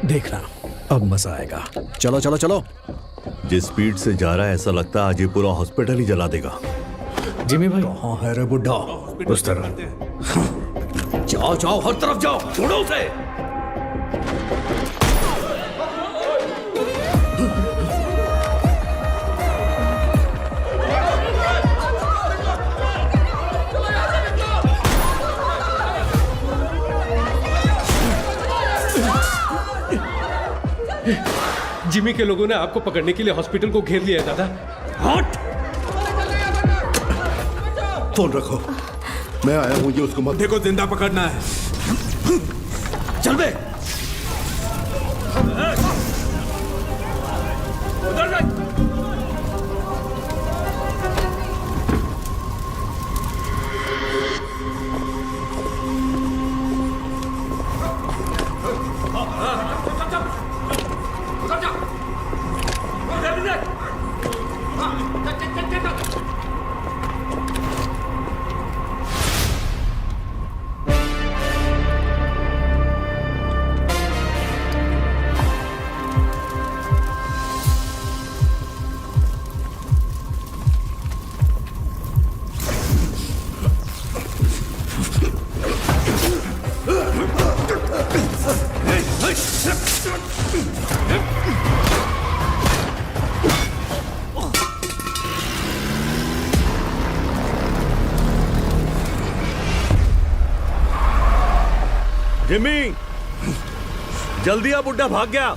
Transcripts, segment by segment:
देखना अब मजा आएगा। चलो चलो चलो। जिस स्पीड से जा रहा है ऐसा लगता है आज ये पूरा हॉस्पिटल ही जला देगा। जिमी भाई कहाँ है रे बुड्ढा? उस तरफ जाओ जाओ, हर तरफ जाओ, छोड़ो उसे। जिमी के लोगों ने आपको पकड़ने के लिए हॉस्पिटल को घेर लिया है दादा। हट! फोन रखो, मैं आया हूं, ये उसको मत देखो, जिंदा पकड़ना है। चल बे। जिमी, जल्दी आ, बुड्ढा भाग गया।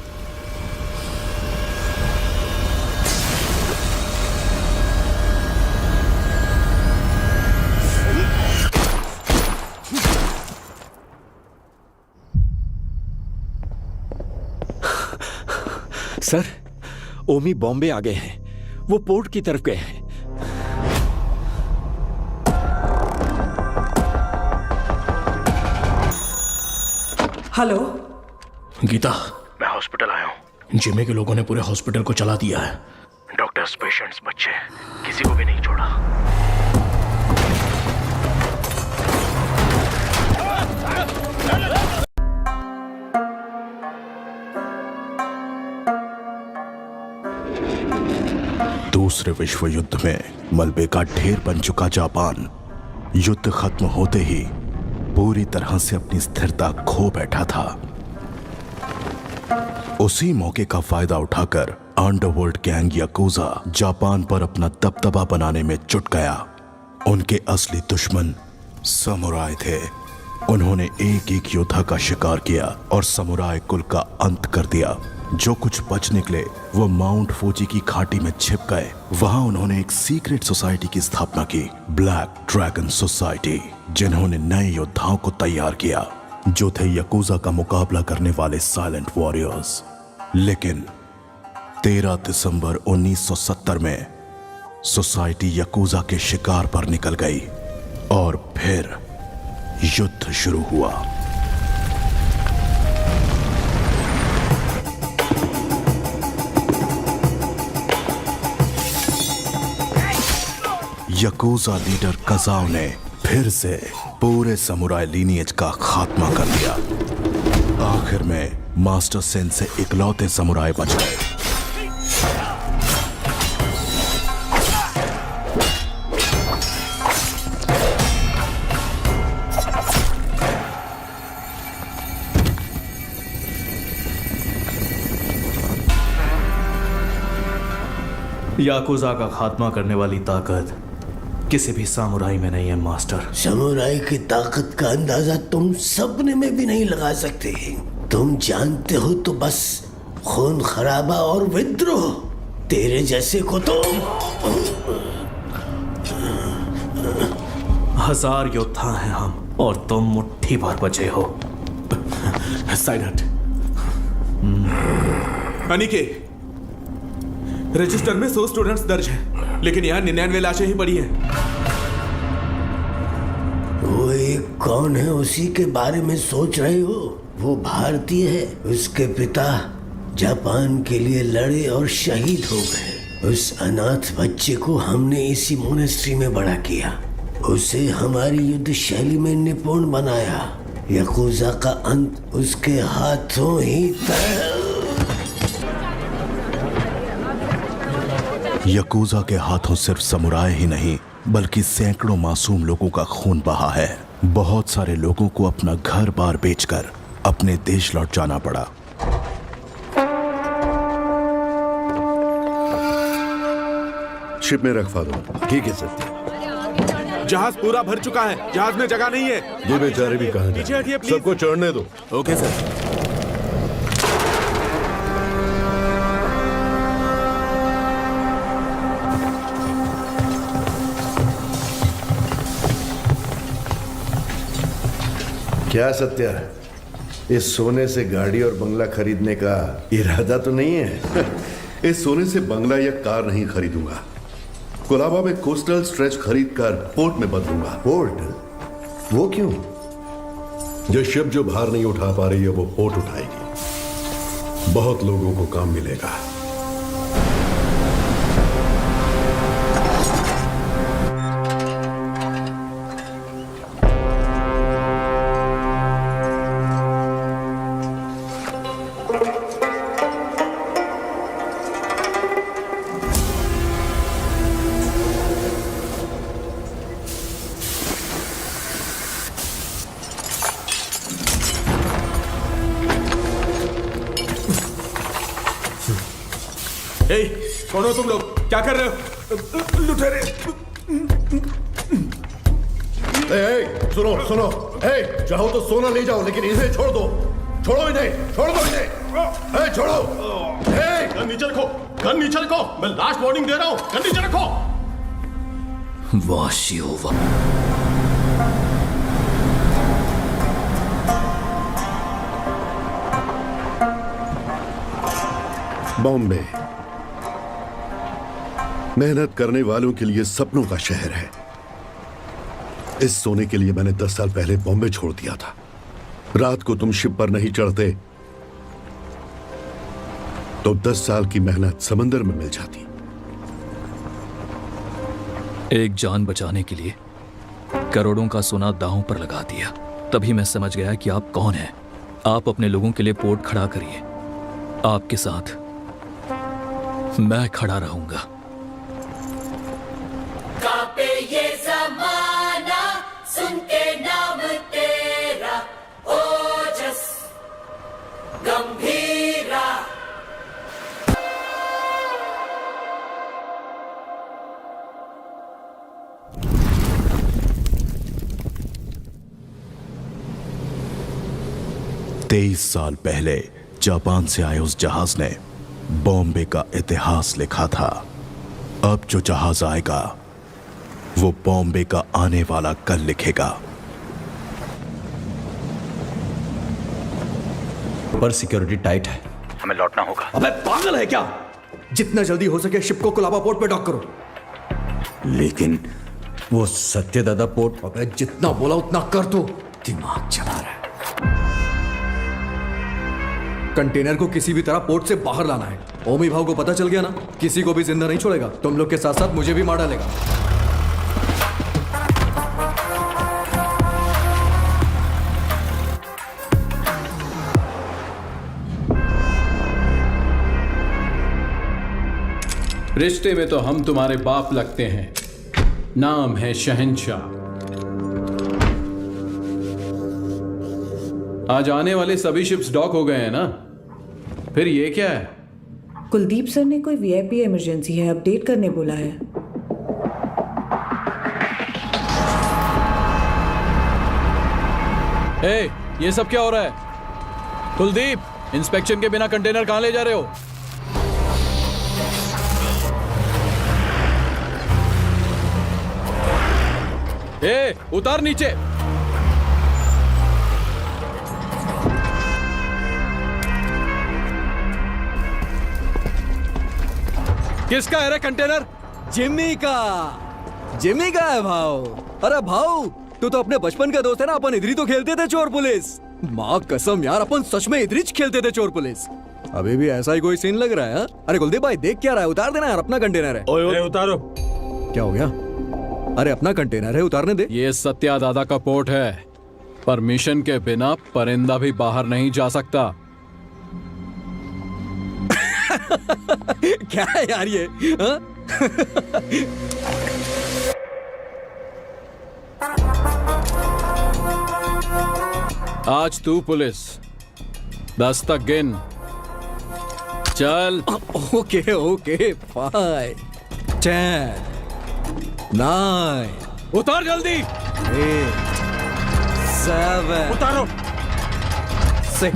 सर, ओमी बॉम्बे आ गए हैं। वो पोर्ट की तरफ गए हैं। हेलो गीता, मैं हॉस्पिटल आया हूँ। जिमी के लोगों ने पूरे हॉस्पिटल को चला दिया है। डॉक्टर्स, पेशेंट्स, बच्चे, किसी को भी नहीं छोड़ा। दूसरे विश्व युद्ध में मलबे का ढेर बन चुका जापान युद्ध खत्म होते ही पूरी तरह से अपनी स्थिरता खो बैठा था। उसी मौके का फायदा उठाकर अंडरवर्ल्ड गैंग याकूजा जापान पर अपना दबदबा बनाने में जुट गया। उनके असली दुश्मन समुराय थे। उन्होंने एक एक योद्धा का शिकार किया और समुराय कुल का अंत कर दिया। जो कुछ बच निकले वो माउंट फूजी की घाटी में छिप गए। वहां उन्होंने एक सीक्रेट सोसाइटी की स्थापना की, ब्लैक ड्रैगन सोसाइटी, जिन्होंने नए योद्धाओं को तैयार किया जो थे याकूजा का मुकाबला करने वाले साइलेंट वॉरियर्स। लेकिन 13 दिसंबर 1970 में सोसाइटी याकूजा के शिकार पर निकल गई और फिर युद्ध शुरू हुआ। याकूजा लीडर कजाओ ने फिर से पूरे समुराय लीनिएज का खात्मा कर दिया। आखिर में मास्टर सेन से इकलौते समुराय बच गए। याकुजा का खात्मा करने वाली ताकत किसी भी सामुराई में नहीं है मास्टर। समुराई की ताकत का अंदाजा तुम सपने में भी नहीं लगा सकते। तुम जानते हो तो बस खून खराबा और विद्रोह। तेरे जैसे को तो 1000 योद्धा हैं हम और तुम मुट्ठी भर बचे हो। साइड हट। अनिके, रजिस्टर में 100 स्टूडेंट्स दर्ज हैं, लेकिन यहाँ 99 लाशें ही पड़ी हैं। वो एक कौन है उसी के बारे में सोच रहे हो? वो भारतीय है। उसके पिता जापान के लिए लड़े और शहीद हो गए। उस अनाथ बच्चे को हमने इसी मोनेस्ट्री में बड़ा किया। उसे हमारी युद्ध शैली में निपुण बनाया। यकूजा का अंत उसके हाथों ही तय। यकूजा के हाथों सिर्फ समुराय ही नहीं बल्कि सैकड़ों मासूम लोगों का खून बहा है। बहुत सारे लोगों को अपना घर बार बेचकर अपने देश लौट जाना पड़ा। शिप में रखवा दो। ठीक है सत्या। जहाज पूरा भर चुका है, जहाज में जगह नहीं है। ये बेचारे भी कहां पीछे हटिए प्लीज। सबको चढ़ने दो। Okay sir. क्या सत्या, इस सोने से गाड़ी और बंगला खरीदने का इरादा तो नहीं है? इस सोने से बंगला या कार नहीं खरीदूंगा। कोलाबा में कोस्टल स्ट्रेच खरीदकर पोर्ट में बदलूंगा। पोर्ट? वो क्यों? जो शिप जो भार नहीं उठा पा रही है वो पोर्ट उठाएगी। बहुत लोगों को काम मिलेगा। कौन हो तुम लोग? क्या कर रहे हो? लुटेरे। सुनो सुनो, चाहो तो सोना ले जाओ लेकिन इन्हें छोड़ दो। छोड़ो इन्हें, छोड़ दो इन्हें। छोड़ो। गन नीचे रखो, गन नीचे रखो। मैं लास्ट वार्निंग दे रहा हूं, गन नीचे रखो। बॉम्बे मेहनत करने वालों के लिए सपनों का शहर है। इस सोने के लिए मैंने 10 साल पहले बॉम्बे छोड़ दिया था। रात को तुम शिप पर नहीं चढ़ते तो 10 साल की मेहनत समंदर में मिल जाती। एक जान बचाने के लिए करोड़ों का सोना दांव पर लगा दिया। तभी मैं समझ गया कि आप कौन हैं। आप अपने लोगों के लिए पोर्ट खड़ा करिए। आपके साथ मैं खड़ा रहूंगा। कांपे ये ज़माना सुन के नाम तेरा, ओजस गंभीरा। तेईस साल पहले जापान से आए उस जहाज ने बॉम्बे का इतिहास लिखा था। अब जो जहाज आएगा वो बॉम्बे का आने वाला कल लिखेगा। पर सिक्योरिटी टाइट है, हमें लौटना होगा। अबे पागल है क्या? जितना जल्दी हो सके शिप को कोलाबा पोर्ट पे डॉक करो। लेकिन वो सत्यदादा पोर्ट। अबे जितना बोला उतना कर दो। दिमाग चला रहा है। कंटेनर को किसी भी तरह पोर्ट से बाहर लाना है। ओमी भाव को पता चल गया ना, किसी को भी जिंदा नहीं छोड़ेगा। तुम लोग के साथ साथ मुझे भी मार डालेगा। रिश्ते में तो हम तुम्हारे बाप लगते हैं। नाम है शहंशाह। आज आने वाले सभी शिप्स डॉक हो गए हैं ना? फिर ये क्या है? कुलदीप सर ने कोई वीआईपी इमरजेंसी है अपडेट करने बोला है। ए, ये सब क्या हो रहा है? कुलदीप, इंस्पेक्शन के बिना कंटेनर कहां ले जा रहे हो? ए, उतार नीचे। किसका है रे कंटेनर? जिम्मी का। जिम्मी का है भाव। अरे भाव, तू तो अपने बचपन का दोस्त है ना। अपन इधर ही तो खेलते थे चोर पुलिस। माँ कसम यार, अपन सच में इधर ही खेलते थे चोर पुलिस। अभी भी ऐसा ही कोई सीन लग रहा है। अरे कुलदीप भाई देख क्या रहा है? उतार देना यार, अपना कंटेनर है। ओए उतारो। क्या हो गया? अरे अपना कंटेनर है, उतारने दे। ये सत्या दादा का पोर्ट है। परमिशन के बिना परिंदा भी बाहर नहीं जा सकता। क्या है यार ये हा? आज तू पुलिस 10 तक गिन। चल। ओके ओके 5 10 9 उतार जल्दी। 8 7 उतारो। 6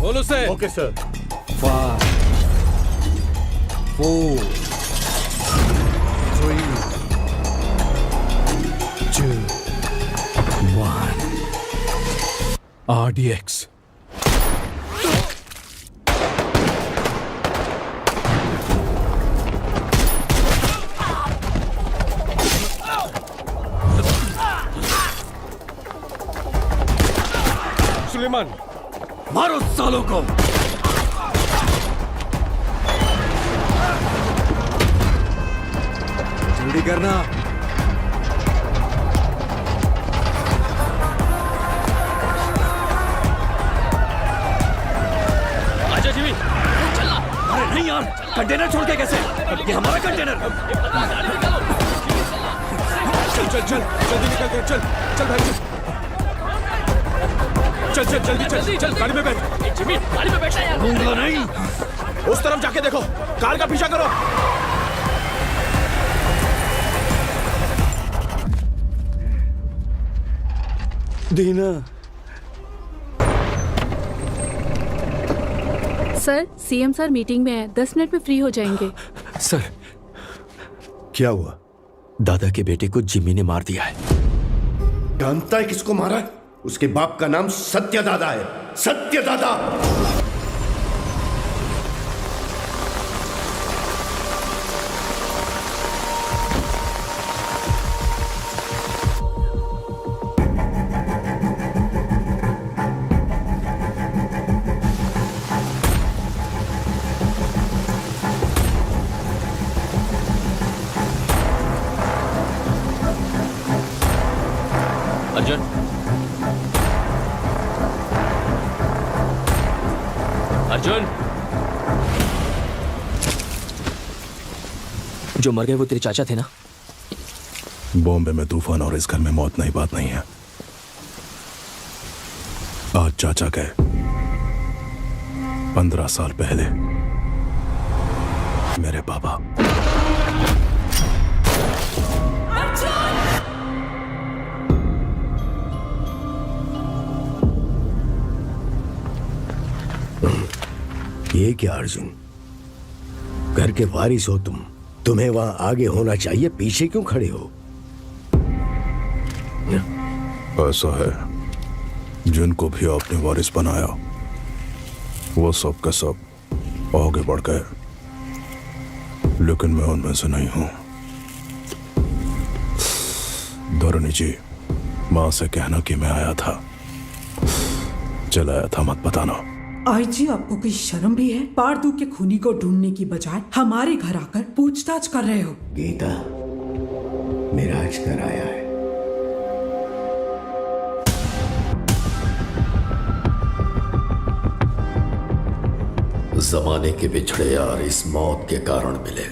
बोलो से। Okay sir. 5 4 3 2 1 RDX। सुलेमान, मारो सालों को। जल्दी करना। आजा जिमी, चलना। अरे नहीं यार, कंटेनर छोड़ के कैसे? ये हमारा कंटेनर। चल चल चल, जल्दी निकल के चल। चल भाई चल चल जल्दी चल चल, गाड़ी में बैठ। जिमी, गाड़ी में बैठना यार। दूंगा नहीं। उस तरफ जाके देखो, कार का पीछा करो। दीना। सर, सीएम सर मीटिंग में है, 10 मिनट में फ्री हो जाएंगे। सर, क्या हुआ? दादा के बेटे को जिमी ने मार दिया है। जानता है किसको मारा है? उसके बाप का नाम सत्यदादा है। सत्यदादा। अर्जुन, अर्जुन, जो मर गए वो तेरे चाचा थे ना? बॉम्बे में तूफान और इस घर में मौत नई बात नहीं है। आज चाचा गए 15 साल पहले मेरे पापा। ये क्या अर्जुन, घर के वारिस हो तुम, तुम्हें वहां आगे होना चाहिए, पीछे क्यों खड़े हो? ऐसा है, जिनको भी आपने वारिस बनाया वो सब का सब आगे बढ़ गए, लेकिन मैं उनमें से नहीं हूं। धरणी जी, मां से कहना कि मैं आया था, चलाया था मत बताना। आई जी, आपको कोई शर्म भी है? पारदू के खूनी को ढूंढने की बजाय हमारे घर आकर पूछताछ कर रहे हो। गीता, मेरा आज घर आया है। जमाने के बिछड़े यार इस मौत के कारण मिले,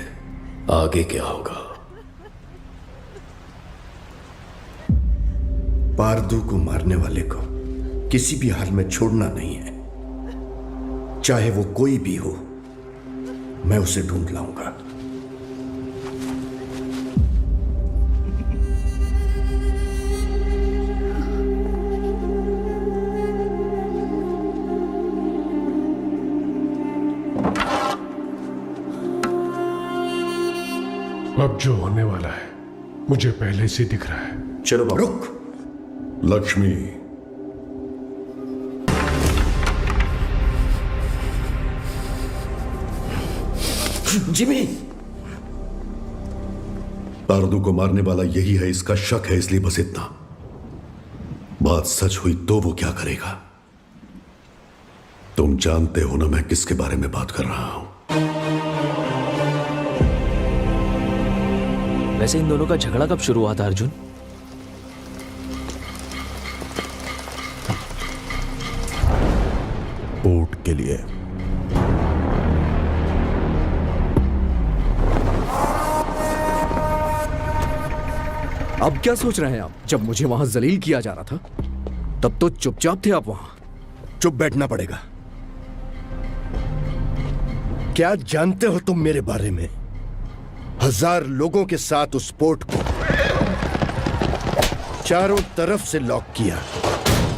आगे क्या होगा? पारदू को मारने वाले को किसी भी हाल में छोड़ना नहीं है, चाहे वो कोई भी हो। मैं उसे ढूंढ लाऊंगा। अब जो होने वाला है मुझे पहले से दिख रहा है। चलो बाबू। रुक। लक्ष्मी, जिमी, पारदू को मारने वाला यही है, इसका शक है, इसलिए बस इतना। बात सच हुई तो वो क्या करेगा? तुम जानते हो ना मैं किसके बारे में बात कर रहा हूं। वैसे इन दोनों का झगड़ा कब शुरू हुआ था अर्जुन? पोर्ट के लिए। अब क्या सोच रहे हैं आप? जब मुझे वहां जलील किया जा रहा था तब तो चुपचाप थे आप वहां। चुप बैठना पड़ेगा। क्या जानते हो तुम मेरे बारे में? 1000 लोगों के साथ उस पोर्ट को चारों तरफ से लॉक किया,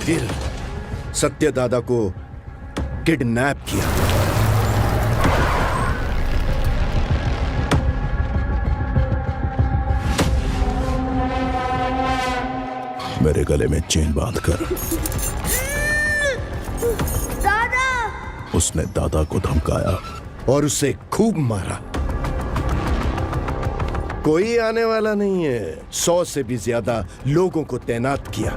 फिर सत्य दादा को किडनैप किया। मेरे गले में चेन बांधकर दादा! उसने दादा को धमकाया और उसे खूब मारा। कोई आने वाला नहीं है। 100 से भी ज्यादा लोगों को तैनात किया।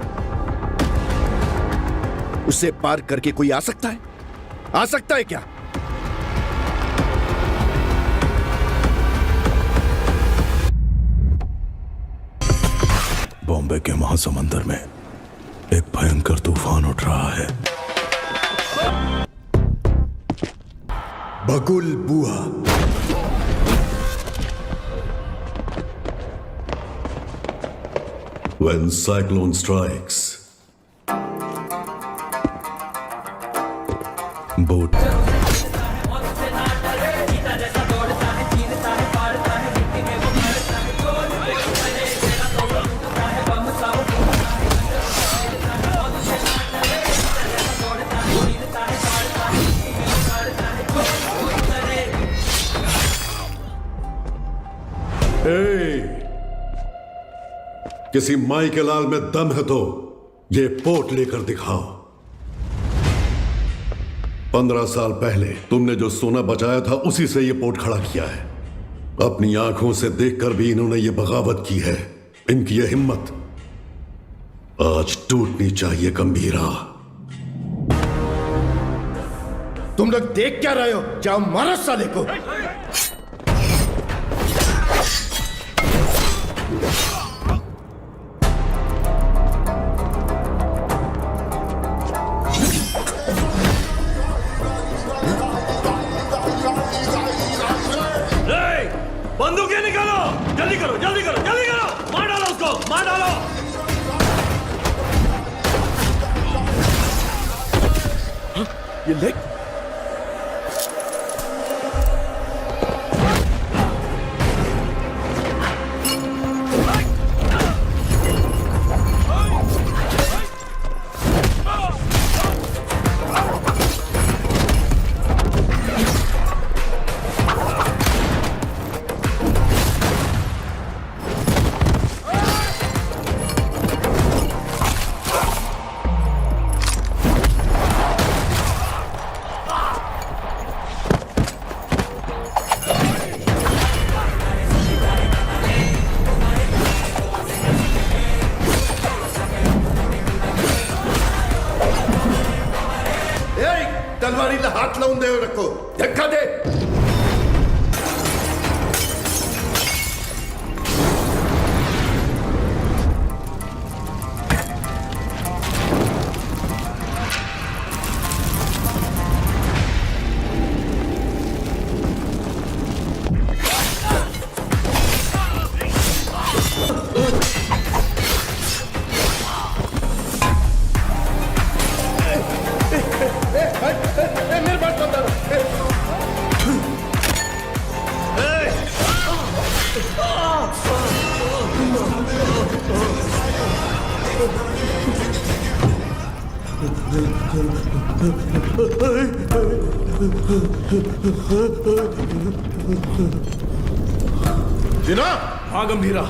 उसे पार करके कोई आ सकता है? आ सकता है क्या? बॉम्बे के महासमुंदर में एक भयंकर तूफान उठ रहा है। बगुल बुआ। When cyclone strikes, बोट किसी माई के लाल में दम है तो ये पोर्ट लेकर दिखाओ। 15 साल पहले तुमने जो सोना बचाया था उसी से ये पोर्ट खड़ा किया है। अपनी आंखों से देखकर भी इन्होंने ये बगावत की है। इनकी ये हिम्मत आज टूटनी चाहिए। गंभीरा, तुम लोग देख क्या रहे हो? जाओ मारो साले को। बंदूकें निकालो, जल्दी करो, जल्दी करो, जल्दी करो, मार डालो उसको, मार डालो। ये लेग तलवारीला हात लावून देऊ नको. धक्का दे. दिना. हाँ गंभीरा.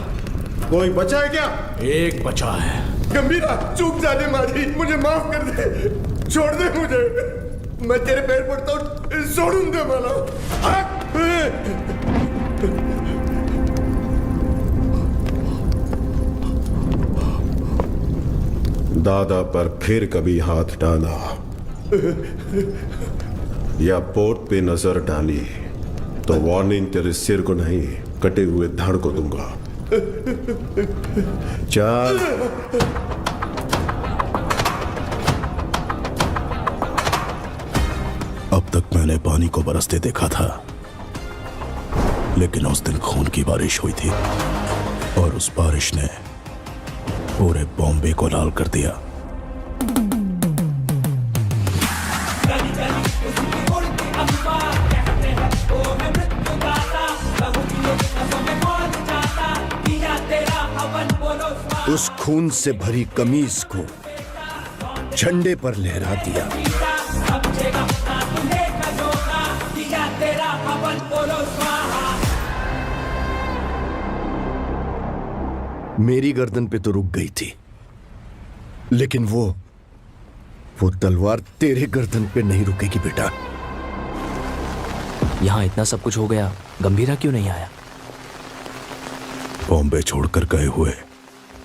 कोई बचा है क्या? एक बचा है. गंभीरा चूक जाने मारी, मुझे माफ कर दे, छोड़ दे मुझे, मैं तेरे पैर पड़ता हूँ, छोड़ूं दे मला. दादा पर फिर कभी हाथ डाला या पोर्ट पे नजर डाली तो वार्निंग तेरे सिर को नहीं कटे हुए धड़ को दूंगा. चल. अब तक मैंने पानी को बरसते देखा था, लेकिन उस दिन खून की बारिश हुई थी और उस बारिश ने पूरे बॉम्बे को लाल कर दिया। उस खून से भरी कमीज को झंडे पर लहरा दिया। मेरी गर्दन पे तो रुक गई थी, लेकिन वो तलवार तेरे गर्दन पे नहीं रुकेगी बेटा। यहाँ इतना सब कुछ हो गया, गंभीरा क्यों नहीं आया? बॉम्बे छोड़कर गए हुए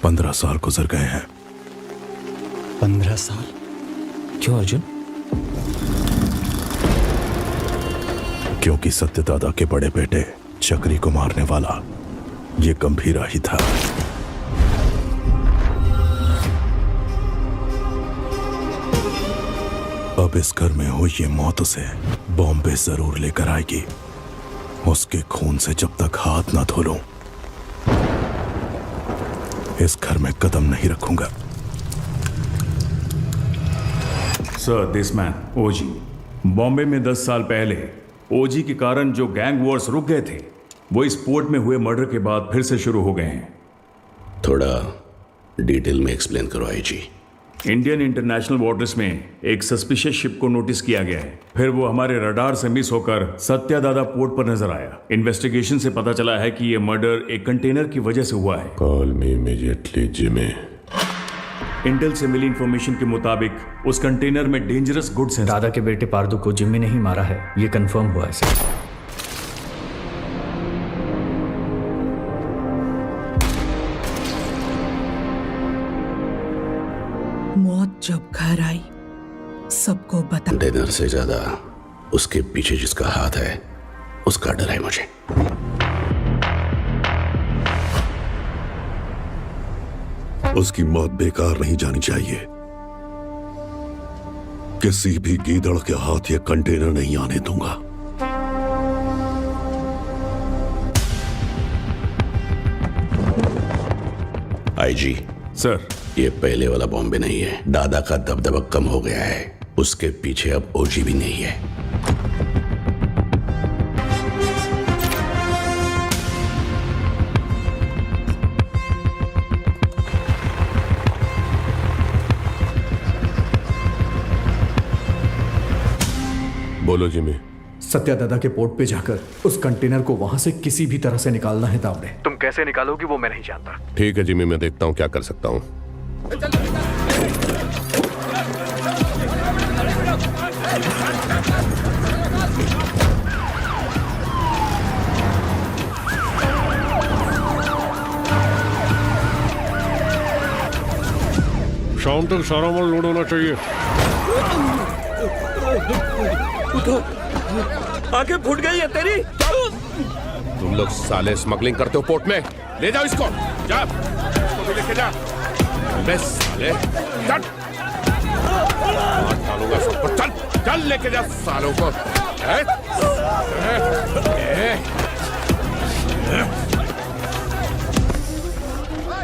15 साल गुजर गए हैं। 15 साल? क्यों अर्जुन? क्योंकि सत्यदादा के बड़े बेटे चक्री को मारने वाला ये गंभीरा ही था। अब इस घर में हुई ये मौत उसे बॉम्बे जरूर लेकर आएगी। उसके खून से जब तक हाथ ना धो लूं, इस घर में कदम नहीं रखूंगा। सर, दिस मैन ओजी बॉम्बे में 10 साल पहले ओजी के कारण जो गैंग वॉर्स रुक गए थे, वो इस पोर्ट में हुए मर्डर के बाद फिर से शुरू हो गए हैं। थोड़ा डिटेल में एक्सप्लेन करो आईजी। इंडियन इंटरनेशनल वाटर्स में एक सस्पिशियस शिप को नोटिस किया गया है। फिर वो हमारे रडार से मिस होकर सत्यादादा पोर्ट पर नजर आया। इन्वेस्टिगेशन से पता चला है कि ये मर्डर एक कंटेनर की वजह से हुआ है। Call me immediately Jimmy. Intel से मिली इंफॉर्मेशन के मुताबिक उस कंटेनर में डेंजरस गुड्स हैं। दादा के बेटे पारदू को जिम्मी ने ही मारा है, ये कंफर्म हुआ है सर। मौत जब घर आई सबको बता। डिनर से ज्यादा उसके पीछे जिसका हाथ है उसका डर है मुझे। उसकी मौत बेकार नहीं जानी चाहिए। किसी भी गीदड़ के हाथ ये कंटेनर नहीं आने दूंगा। आईजी सर, ये पहले वाला बॉम्बे नहीं है। दादा का दबदबा कम हो गया है, उसके पीछे अब ओजी भी नहीं है। बोलो जिमी। सत्यादादा के पोर्ट पे जाकर उस कंटेनर को वहां से किसी भी तरह से निकालना है तावड़े। तुम कैसे निकालोगी वो मैं नहीं जानता। ठीक है जिमी, मैं देखता हूँ क्या कर सकता हूँ। शाम तक सारा माल लोड होना चाहिए। आंखें फूट गई है तेरी। तुम लोग साले स्मगलिंग करते हो पोर्ट में। ले जाओ इसको, जा इसको भी लेके जा। बे साले, चल मार डालूंगा सबको। चल चल लेके जा सालों को।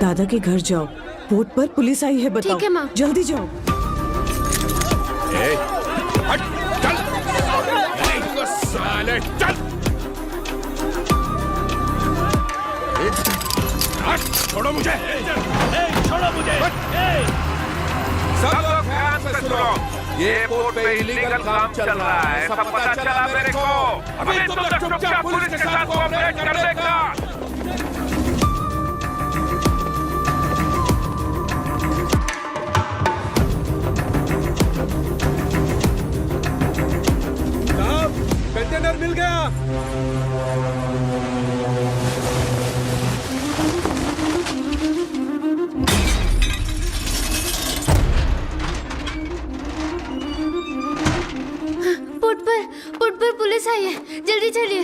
दादा के घर जाओ, पोर्ट पर पुलिस आई है, बताओ। ठीक है माँ। जल्दी जाओ। हट, चल साले, चल हट, छोड़ो मुझे। छोड़ो मुझे। सब लोग ध्यान से सुनो, ये पोर्ट पे इलीगल काम चल रहा है, सब पता चला मेरे को। अभी तुम लोग चुपचाप पुलिस के साथ कोऑपरेट कर देगा। कंटेनर मिल गया। पोर्ट पर पुलिस आई है, जल्दी चलिए।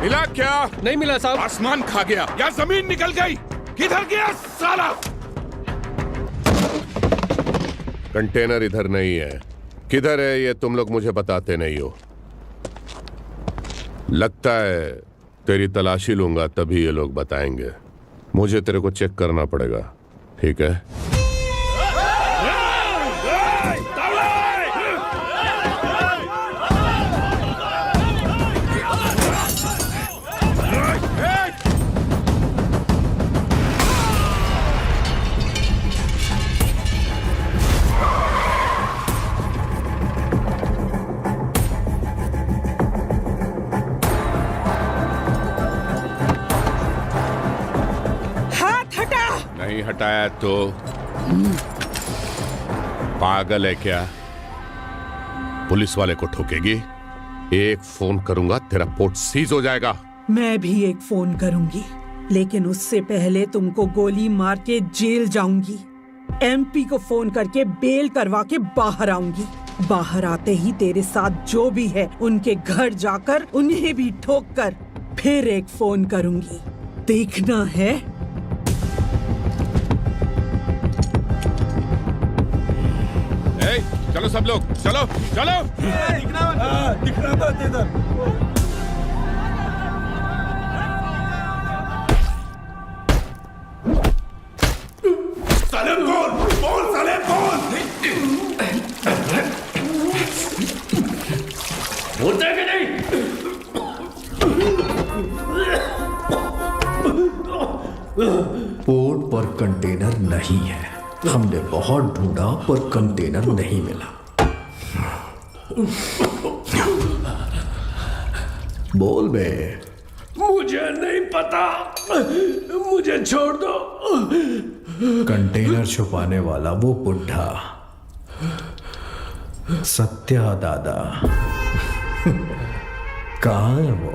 मिला क्या? नहीं मिला साहब। आसमान खा गया या जमीन निकल गई? किधर गया साला? कंटेनर इधर नहीं है। किधर है ये तुम लोग मुझे बताते नहीं हो। लगता है तेरी तलाशी लूंगा तभी ये लोग बताएंगे। मुझे तेरे को चेक करना पड़ेगा, ठीक है? नहीं हटाया तो पागल है क्या? पुलिस वाले को ठोकेगी? एक फोन करूंगा तेरा पोर्ट सीज हो जाएगा। मैं भी एक फोन करूंगी, लेकिन उससे पहले तुमको गोली मार के जेल जाऊंगी। एमपी को फोन करके बेल करवा के बाहर आऊंगी। बाहर आते ही तेरे साथ जो भी है उनके घर जाकर उन्हें भी ठोक कर फिर एक फोन करूंगी। देखना है? चलो सब लोग, चलो चलो। दिखना था इधर। साले बोल साले बोल। बोलते हैं कि नहीं? पोर्ट पर कंटेनर नहीं है। हमने बहुत ढूंढा पर कंटेनर नहीं मिला। बोल बे। मुझे नहीं पता, मुझे छोड़ दो। कंटेनर छुपाने वाला वो बुढ़ा सत्या दादा कहाँ है वो?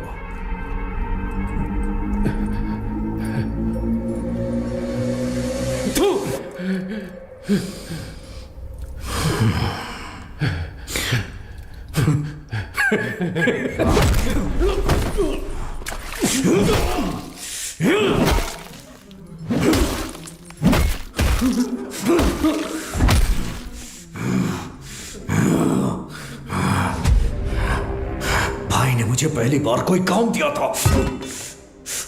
भाई ने मुझे पहली बार कोई काम दिया था,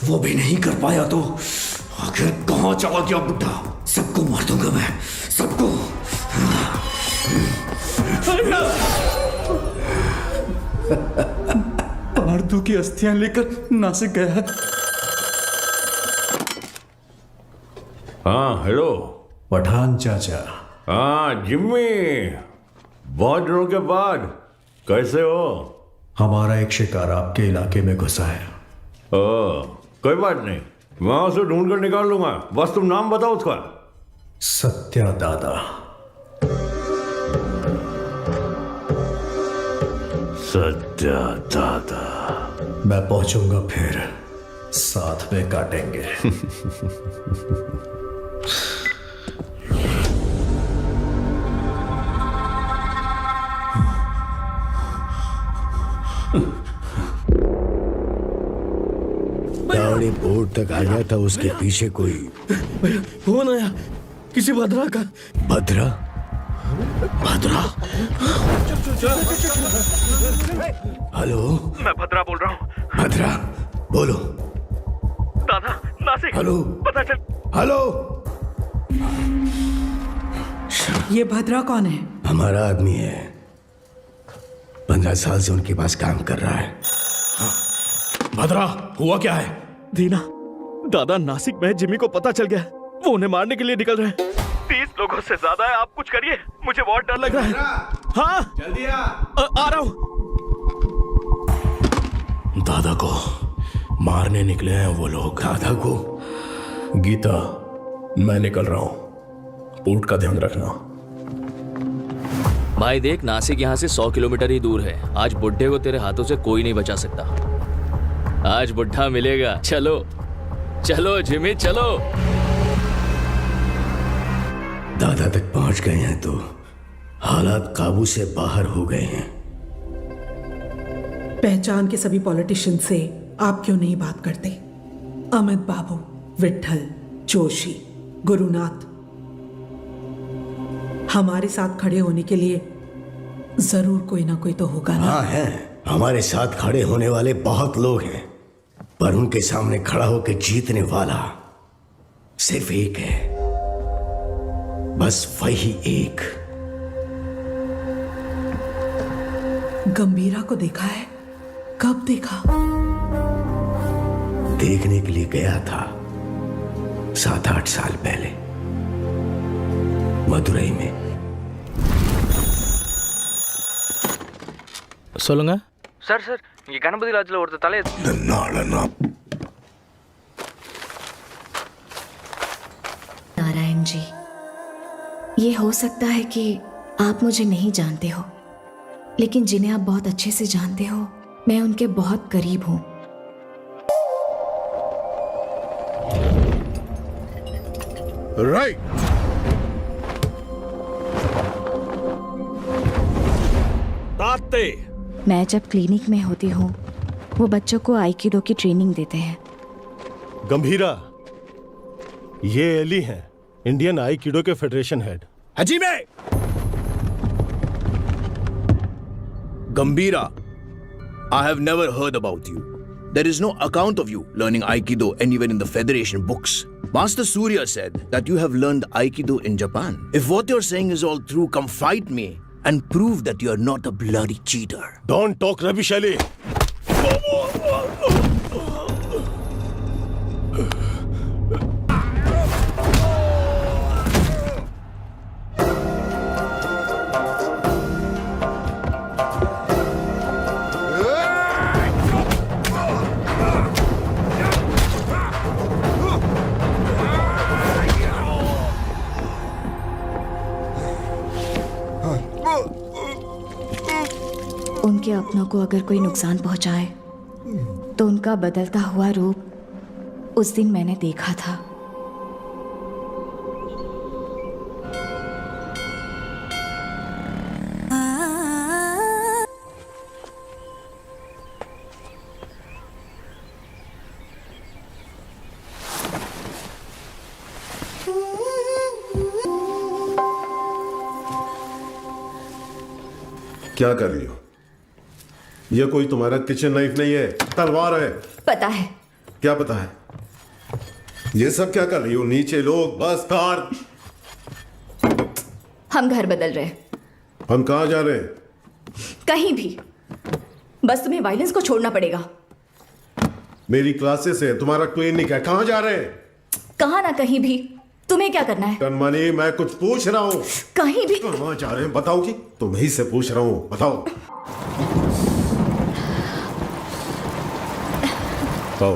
वो भी नहीं कर पाया तो आखिर कहां चला गया बुढ़ा? सबको मार दूंगा मैं, सबको। पार्थू की अस्थियां लेकर नासिक गया है। हाँ हेलो पठान चाचा। हाँ जिम्मी, बहुत दिनों के बाद कैसे हो? हमारा एक शिकार आपके इलाके में घुसा है। कोई बात नहीं, मैं उसे ढूंढ कर निकाल लूंगा, बस तुम नाम बताओ उसका। सत्या दादा। सत्या दादा। मैं पहुंचूंगा फिर साथ में काटेंगे। दावड़ी बोर्ड तक आ गया था, उसके पीछे कोई फोन आया किसी भद्रा का। भद्रा? भद्रा? हेलो, मैं भद्रा बोल रहा हूँ। भद्रा बोलो। दादा नासिक। हेलो, पता चल। हेलो। ये भद्रा कौन है? हमारा आदमी है, 15 साल से उनके पास काम कर रहा है। भद्रा, हुआ क्या है? दीना, दादा नासिक में जिमी को पता चल गया, वो उन्हें मारने के लिए निकल रहे हैं। 30 लोगों से ज्यादा है, आप कुछ करिए, मुझे बहुत डर लग रहा है। हाँ जल्दी आ रहा हूँ। दादा को मारने निकले हैं वो लोग। दादा को? गीता, मैं निकल रहा हूँ, पोर्ट का ध्यान रखना। भाई देख, नासिक यहाँ से 100 किलोमीटर ही दूर है। आज बुड्ढे को तेरे हाथों से कोई नहीं बचा सकता। आज बुड्ढा मिलेगा। चलो चलो जिमी चलो। दादा तक पहुंच गए हैं तो हालात काबू से बाहर हो गए हैं। पहचान के सभी पॉलिटिशियन से आप क्यों नहीं बात करते? अमित बाबू, विट्ठल, जोशी, गुरुनाथ, हमारे साथ खड़े होने के लिए जरूर कोई ना कोई तो होगा ना? हाँ है, हमारे साथ खड़े होने वाले बहुत लोग हैं, पर उनके सामने खड़ा होकर जीतने वाला सिर्फ एक है, बस वही एक। गंभीरा को देखा है? कब देखा? देखने के लिए गया था 7-8 साल पहले मदुरई में। சொல்லுங்க சார் சார் இங்க கணபதி லாட்ஜ்ல ஒருத்தர் தலையை नारायण जी, ये हो सकता है कि आप मुझे नहीं जानते हो, लेकिन जिन्हें आप बहुत अच्छे से जानते हो, मैं उनके बहुत करीब हूं। राइट। मैं जब क्लिनिक में होती हूँ, वो बच्चों को आइकिडो की ट्रेनिंग देते हैं। गंभीरा, ये एली हैं, इंडियन आइकिडो के फेडरेशन हेड। हजीमे! Gambhira, I have never heard about you. There is no account of you learning Aikido anywhere in the Federation books. Master Surya said that you have learned Aikido in Japan. If what you're saying is all true, come fight me and prove that you're not a bloody cheater. Don't talk rubbish, Ali. उनके अपनों को अगर कोई नुकसान पहुंचाए तो उनका बदलता हुआ रूप उस दिन मैंने देखा था। क्या कर रही हो? यह कोई तुम्हारा किचन नाइफ नहीं है, तलवार है। पता है। क्या पता है? ये सब क्या कर रही हो? नीचे लोग, बस, कार। हम घर बदल रहे हैं। हम कहाँ जा रहे हैं? कहीं भी, बस तुम्हें वायलेंस को छोड़ना पड़ेगा। मेरी क्लासेस है, तुम्हारा क्लिनिक है, कहाँ जा रहे हैं? कहाँ ना कहीं भी। तुम्हें क्या करना है? कनमनी, मैं कुछ पूछ रहा हूँ। कहीं भी। कहाँ जा रहे हैं बताओगी? तुम्हीं से पूछ रहा हूँ, बताओ। आओ।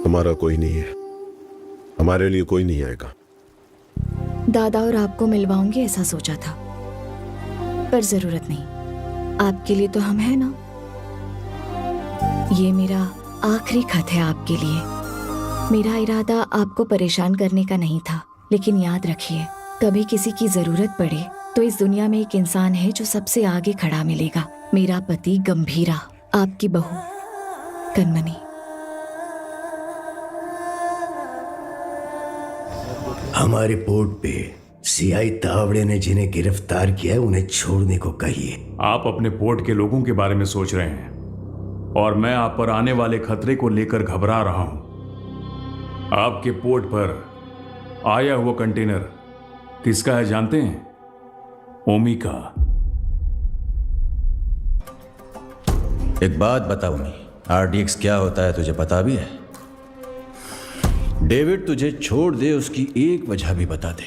हमारा कोई नहीं है, हमारे लिए कोई नहीं आएगा। दादा और आपको मिलवाऊंगी ऐसा सोचा था, पर जरूरत नहीं। आपके लिए तो हम हैं ना। ये मेरा आखिरी खत है आपके लिए। मेरा इरादा आपको परेशान करने का नहीं था, लेकिन याद रखिए, कभी किसी की जरूरत पड़े तो इस दुनिया में एक इंसान है जो सबसे आगे खड़ा मिलेगा। मेरा पति गंभीरा, आपकी बहू कनमनी। हमारे पोर्ट पे सीआई तावड़े ने जिन्हें गिरफ्तार किया है, उन्हें छोड़ने को कहिए। आप अपने पोर्ट के लोगों के बारे में सोच रहे हैं और मैं आप पर आने वाले खतरे को लेकर घबरा रहा हूं। आपके पोर्ट पर आया हुआ कंटेनर किसका है जानते हैं? ओमी का। एक बात बताओ मी, आरडीएक्स क्या होता है तुझे पता भी है? डेविड तुझे छोड़ दे उसकी एक वजह भी बता दे।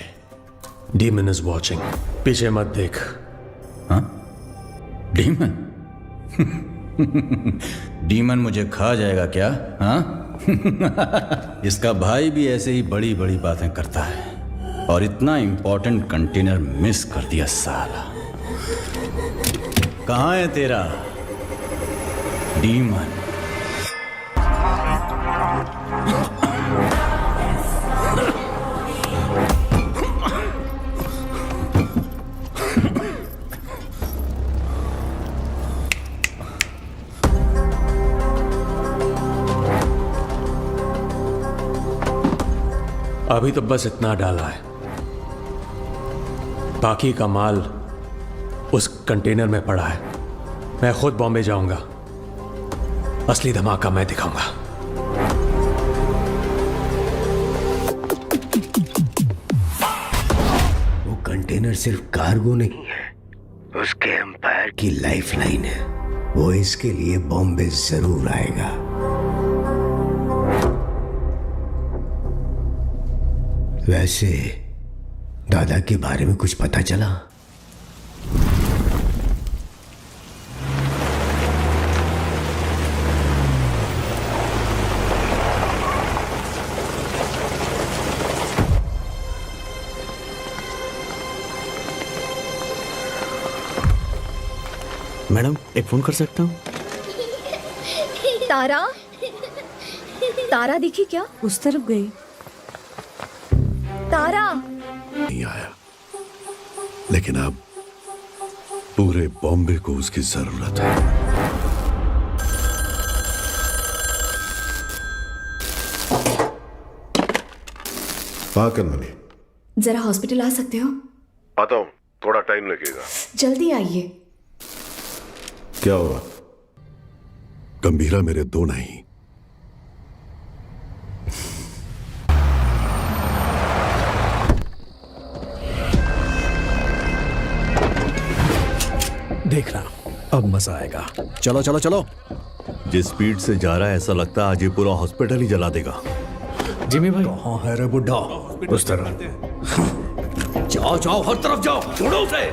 डीमन इज वॉचिंग, पीछे मत देख। हाँ? डीमन? डीमन मुझे खा जाएगा क्या? हाँ? इसका भाई भी ऐसे ही बड़ी बड़ी बातें करता है और इतना इंपॉर्टेंट कंटेनर मिस कर दिया साला। कहाँ है तेरा डीमन? अभी तो बस इतना डाला है, बाकी का माल उस कंटेनर में पड़ा है। मैं खुद बॉम्बे जाऊंगा, असली धमाका मैं दिखाऊंगा। वो कंटेनर सिर्फ कार्गो नहीं है, उसके एम्पायर की लाइफलाइन है। वो इसके लिए बॉम्बे जरूर आएगा। वैसे दादा के बारे में कुछ पता चला? मैडम एक फोन कर सकता हूँ? तारा, तारा दिखी क्या? उस तरफ गई। तारा नहीं आया, लेकिन अब पूरे बॉम्बे को उसकी जरूरत है। हाँ कनमनी, जरा हॉस्पिटल आ सकते हो? आता हूँ, थोड़ा टाइम लगेगा। जल्दी आइए। क्या हुआ? गंभीरा मेरे दो नहीं, देखना अब मजा आएगा। चलो चलो चलो। जिस स्पीड से जा रहा है ऐसा लगता है आज ये पूरा हॉस्पिटल ही जला देगा। जिमी भाई कहाँ है रे बुड्ढा? उस तरह जाओ जाओ, हर तरफ जाओ, छोड़ो उसे।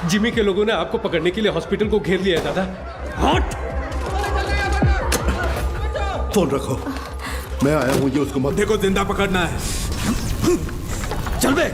जिमी के लोगों ने आपको पकड़ने के लिए हॉस्पिटल को घेर लिया है दादा। हट! फोन रखो, मैं आया हूं। ये उसको मत देखो, जिंदा पकड़ना है। चल बे।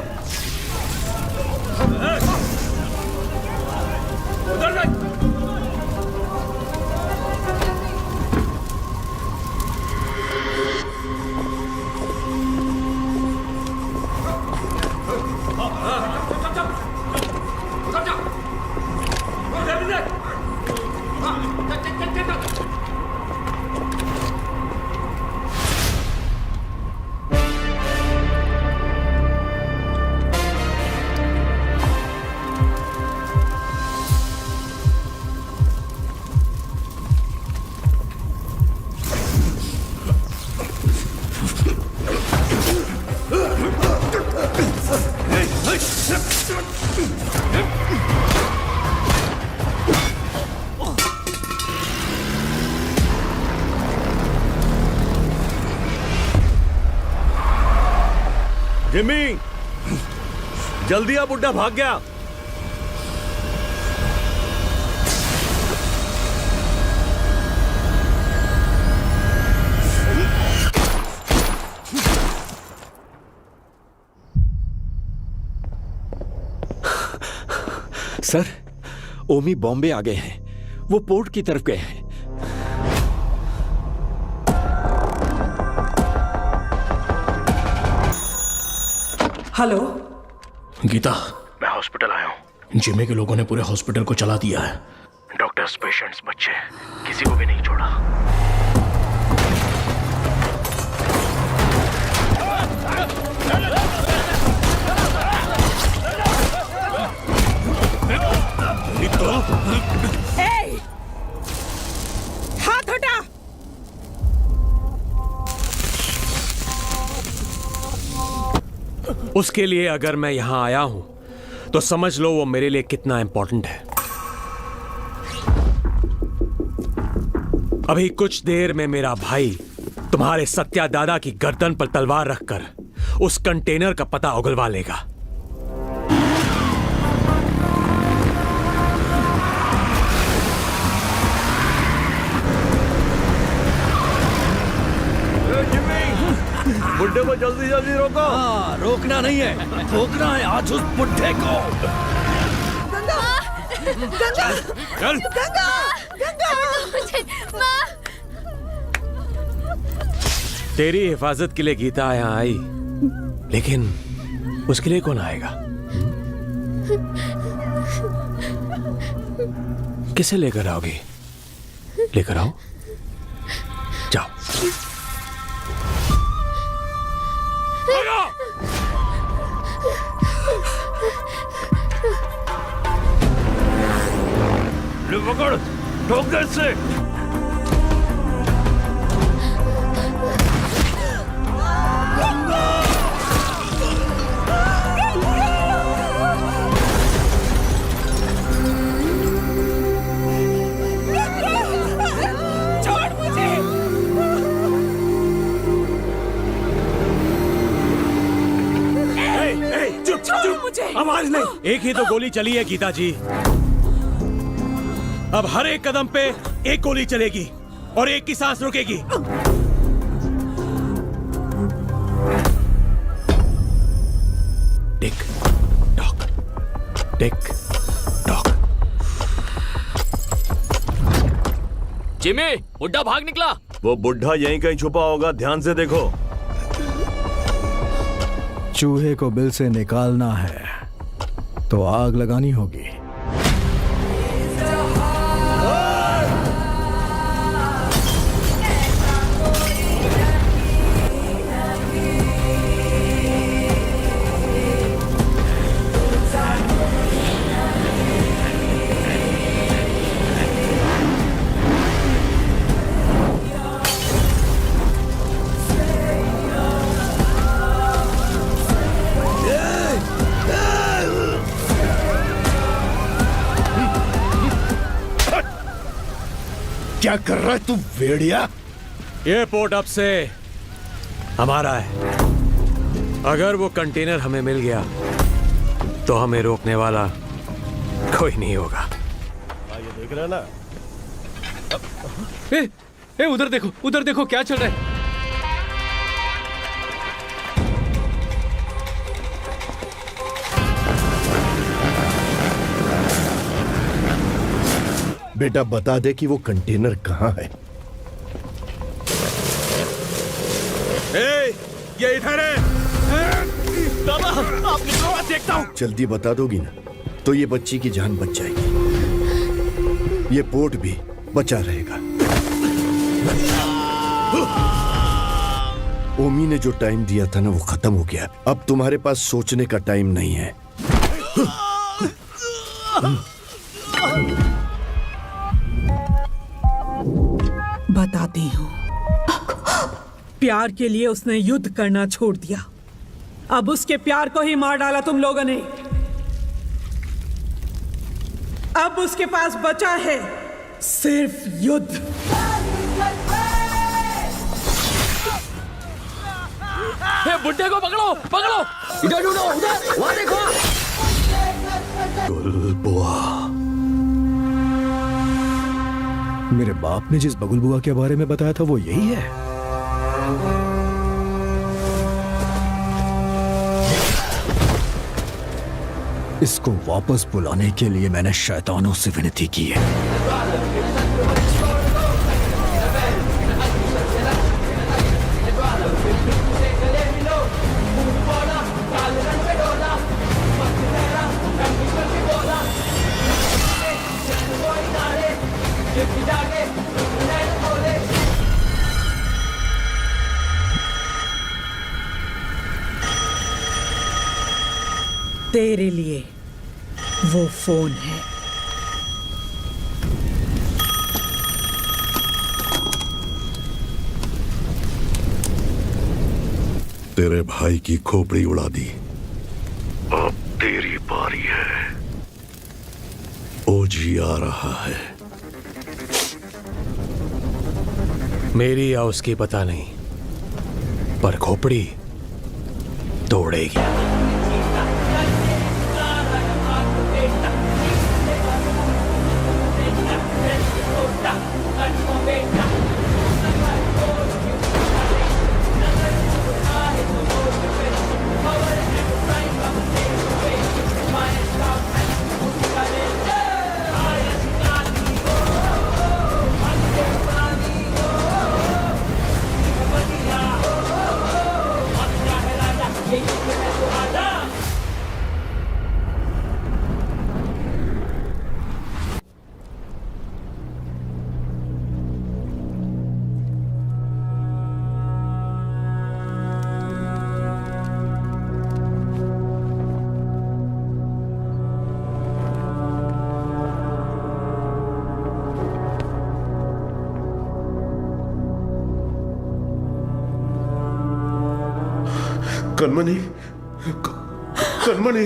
जिमी, जल्दी आ, बुड्ढा भाग गया। सर, ओमी बॉम्बे आ गए हैं। वो पोर्ट की तरफ गए हैं। हेलो गीता, मैं हॉस्पिटल आया हूँ। जिमी के लोगों ने पूरे हॉस्पिटल को चला दिया है। डॉक्टर्स, पेशेंट्स, बच्चे, किसी को भी नहीं छोड़ा। हाथ हटा। उसके लिए अगर मैं यहां आया हूं तो समझ लो वो मेरे लिए कितना इंपॉर्टेंट है। अभी कुछ देर में मेरा भाई तुम्हारे सत्या दादा की गर्दन पर तलवार रखकर उस कंटेनर का पता उगलवा लेगा। बुड्ढे को जल्दी जल्दी रोको। हाँ, रोकना नहीं है, ठोकना है आज उस बुड्ढे को। गंगा, गंगा, गंगा, गंगा। तेरी हिफाजत के लिए गीता यहाँ आई, लेकिन उसके लिए कौन आएगा? किसे लेकर आओगी? लेकर आओ, जाओ। ले पकड़, ठोक दे इससे। छोड़ मुझे। चुप चुप मुझे। आवाज नहीं। एक ही तो गोली चली है गीता जी। अब हर एक कदम पे एक गोली चलेगी और एक की सांस रुकेगी। Tick tock, tick tock. Jimmy, बुड्ढा भाग निकला। वो बुढ़ा यहीं कहीं छुपा होगा, ध्यान से देखो। चूहे को बिल से निकालना है तो आग लगानी होगी। क्या कर रहा है तू भेड़िया? ये पोर्ट अब से हमारा है। अगर वो कंटेनर हमें मिल गया तो हमें रोकने वाला कोई नहीं होगा। ये देख रहा ना? उधर देखो क्या चल रहा है। बेटा बता दे कि वो कंटेनर कहाँ है। ये इधर है। दादा, आप निकलो, मैं देखता हूँ। जल्दी बता दोगी ना तो ये बच्ची की जान बच जाएगी। ये पोर्ट भी बचा रहेगा। ओमी ने जो टाइम दिया था ना वो खत्म हो गया। अब तुम्हारे पास सोचने का टाइम नहीं है। बताती हूँ, प्यार के लिए उसने युद्ध करना छोड़ दिया। अब उसके प्यार को ही मार डाला तुम लोगों ने। अब उसके पास बचा है सिर्फ युद्ध। बुड्ढे को पकड़ो, पकड़ो। इधर ढूंढो, उधर, वहां देखो। बुआ, मेरे बाप ने जिस बगुल बुआ के बारे में बताया था वो यही है। इसको वापस बुलाने के लिए मैंने शैतानों से विनती की है। तेरे लिए वो फोन है। तेरे भाई की खोपड़ी उड़ा दी, अब तेरी बारी है। ओजी आ रहा है। मेरी या उसकी पता नहीं, पर खोपड़ी तोड़ेगी। कनमनी, कनमनी,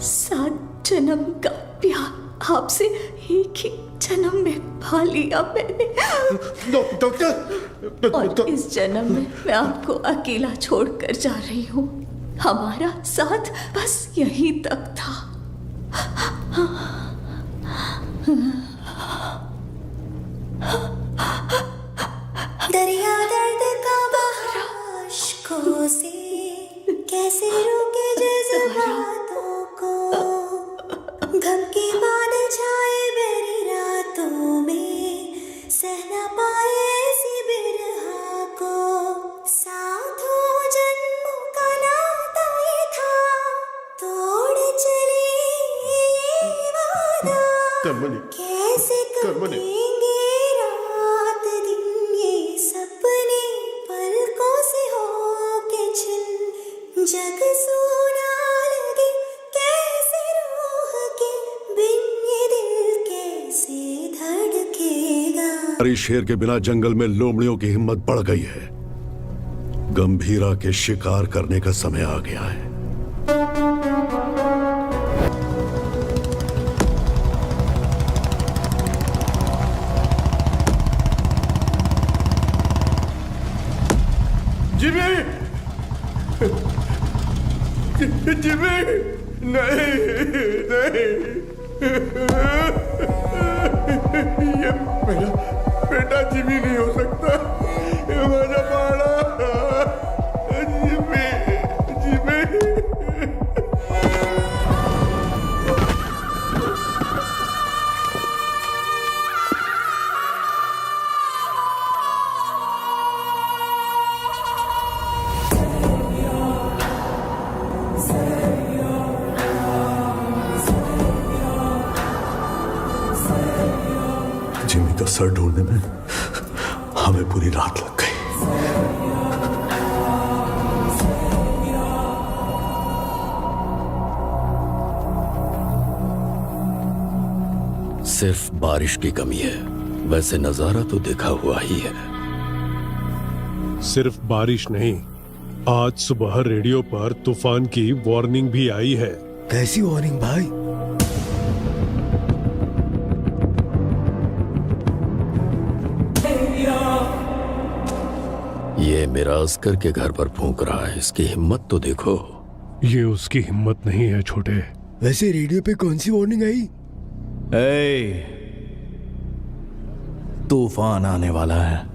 सात जन्म का प्यार आपसे एक ही जन्म में पा लिया मैंने। और इस जन्म में मैं आपको अकेला छोड़कर जा रही हूँ। हमारा साथ बस यहीं तक था। दरिया दर्द का बहार अश्कों से कैसे रोके जज्बातों को, गम के बाद छाए बेरी रातों में सह न पाए ऐसी बिरहा को। साथों जन्मों का नाता ये था, तोड़ चले ये वादा। कैसे कटेंगे रात दिन ये सपने पलकों से हो के छिन। जग सोना लगे कैसे रूह के बिन, ये दिल कैसे धड़केगा। हरी शेर के बिना जंगल में लोमड़ियों की हिम्मत बढ़ गई है। गंभीरा के शिकार करने का समय आ गया है। जिमी, जिमी, नहीं, नहीं, ये मेरा बेटा जिमी नहीं हो सकता। ये मेरा बाड़ा जिमी, जिमी। जिमी का सर ढूंढने में हमें पूरी रात लग गई। सिर्फ बारिश की कमी है, वैसे नजारा तो देखा हुआ ही है। सिर्फ बारिश नहीं, आज सुबह रेडियो पर तूफान की वार्निंग भी आई है। कैसी वार्निंग भाई? ये मेरा अस्कर के घर पर फूंक रहा है, इसकी हिम्मत तो देखो। ये उसकी हिम्मत नहीं है छोटे। वैसे रेडियो पे कौन सी वार्निंग आई? तूफान आने वाला है।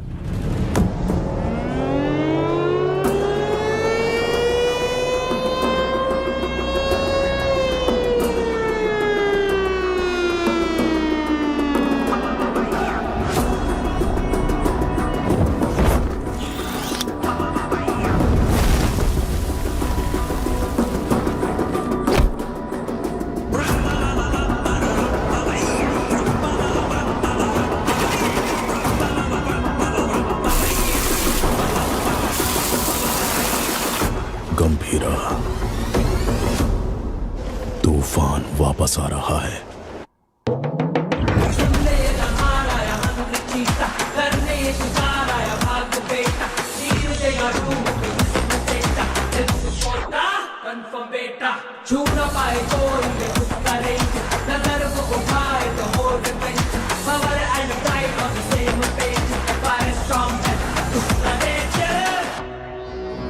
गंभीरा, तूफान वापस आ रहा है।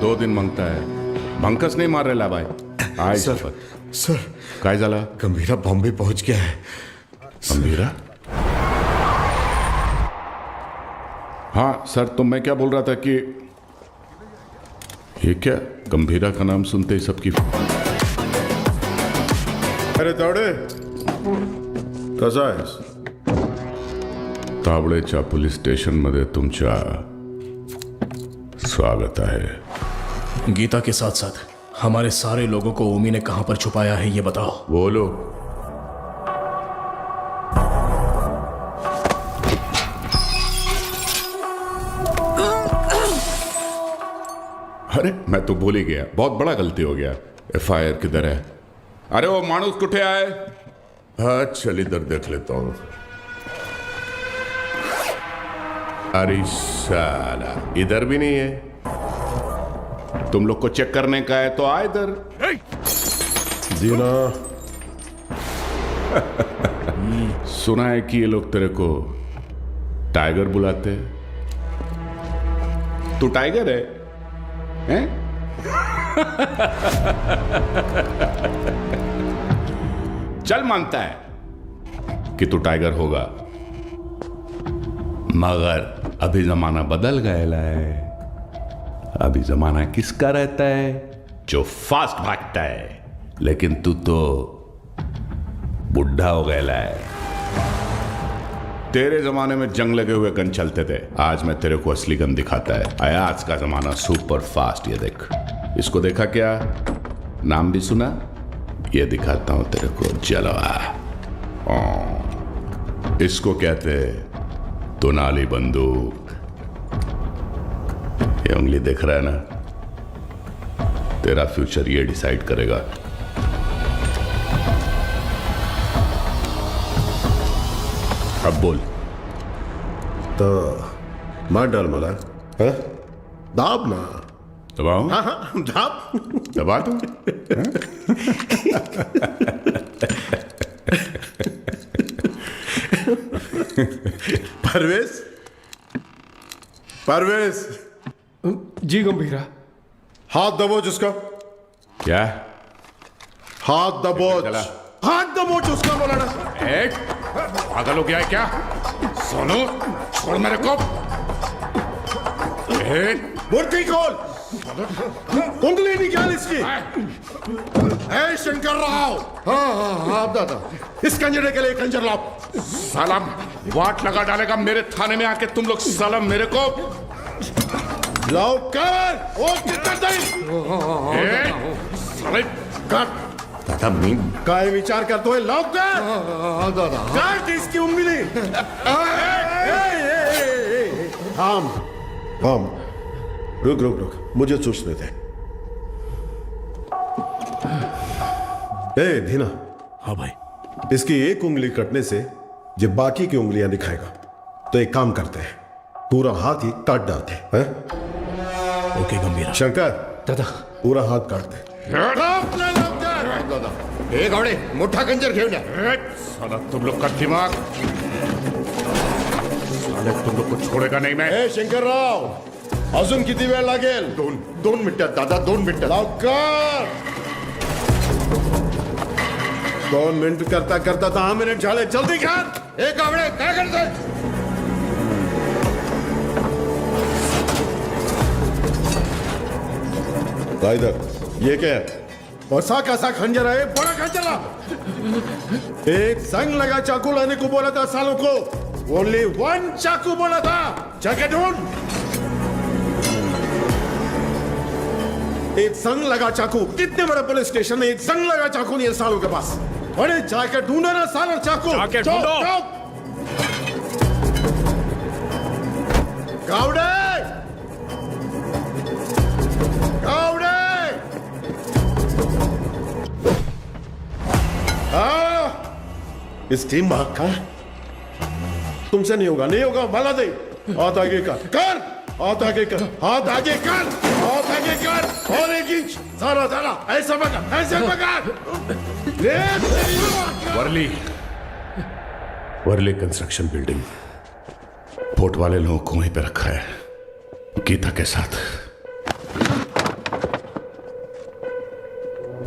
दो दिन मांगता है, भंकस नहीं मार रहा भाई। आय सर काय झाला? गंभीरा बॉम्बे पहुंच गया है। गंभीरा? हाँ सर, तो मैं क्या बोल रहा था कि ये क्या, गंभीरा का नाम सुनते ही सबकी। अरे तावडे, कसा आहेस? तावडेच्या पोलीस स्टेशन मध्ये तुमच्या स्वागत है। गीता के साथ साथ हमारे सारे लोगों को ओमी ने कहां पर छुपाया है, ये बताओ। बोलो। अरे मैं तो भूल ही गया, बहुत बड़ा गलती हो गया। एफआईआर किधर है? अरे वो मानुस कुठे आए? हाँ चल इधर देख लेता हूं। अरे साला, इधर भी नहीं है। तुम लोग को चेक करने का है तो आ इधर। दीना, सुना है कि ये लोग तेरे को टाइगर बुलाते हैं। तू टाइगर है, हैं? चल मानता है कि तू टाइगर होगा, मगर अभी जमाना बदल गया है। अभी जमाना किसका रहता है? जो फास्ट भागता है। लेकिन तू तो बुढ़ा हो गया है। तेरे जमाने में जंग लगे हुए गन चलते थे, आज मैं तेरे को असली गन दिखाता है। आज का जमाना सुपर फास्ट। ये देख, इसको देखा क्या? नाम भी सुना? ये दिखाता हूं तेरे को जलवा। इसको कहते दुनाली बंदूक। ये उंगली देख रहा है ना? तेरा फ्यूचर ये डिसाइड करेगा। अब बोल। तो मार डाल मला, हाँ? दाब ना। दबाऊं? हाँ हाँ, दाब। दबा दूं? परवेश, परवेश। जी गंभीरा। हाथ दबोच उसका। क्या? हाथ दबोच। हाथ दबोच उसका, बोला ना। पागल हो गया है क्या? सोनू, छोड़ मेरे को। मूर्ति खोल। कुंडली निकाल इसकी। ऐ शंकर राव। हाँ हाँ हाँ, दादा। इस कंजरे के लिए कंजर लाओ। सलाम वाट लगा डालेगा मेरे थाने में आके तुम लोग। सलाम मेरे को लाओ कर। ओ कितना टाइम? काट। दादा मीन काय विचार करते हो? लाओ कर। दादा काट इसकी उंगली। हम रुक रुक रुक, मुझे सोचने दे। ए धीना। हाँ भाई। इसकी एक उंगली कटने से जब बाकी की उंगलियां दिखाएगा, तो एक काम करते हैं, पूरा हाथ ही काट डालते हैं। ओके गंभीरा। शंकर, दादा पूरा हाथ काट दे। ए गावडे, मोठा कंजर घेऊन या। साला तुम लोग का दिमाग, साले तुम लोग को छोड़ेगा नहीं मैं। ए शंकर राव, अजून किती वेळ लागेल? दोन मिनिटात दादा, 2 मिनिटं। लवकर। 2 मिनिट करता करता 10 मिनिट झाले, जल्दी कर। ए गावडे, काय करतोय? इधर, ये क्या है? ऐसा कैसा खंजर है? बड़ा खंजर ला। एक संग लगा चाकू लाने को बोला था सालों को। ओनली 1 चाकू बोला था। जाके ढूंढ। एक संग लगा चाकू। कितने बड़े पुलिस स्टेशन में एक संग लगा चाकू नहीं है सालों के पास? अरे जाके ढूंढो ना सालों चाकू। जाके ढूंढो। गावड़े, गावड़े। इस टीम भाग का तुमसे नहीं होगा, नहीं होगा। भला दे। हाथ आगे कर, कर। हाथ आगे कर, हाथ आगे कर, हाथ आगे कर। और 1 इंच। सारा सारा ऐसा पकड़, ऐसे पकड़। Worli, Worli construction building. Port वाले लोगों को वहीं पे रखा है, गीता के साथ।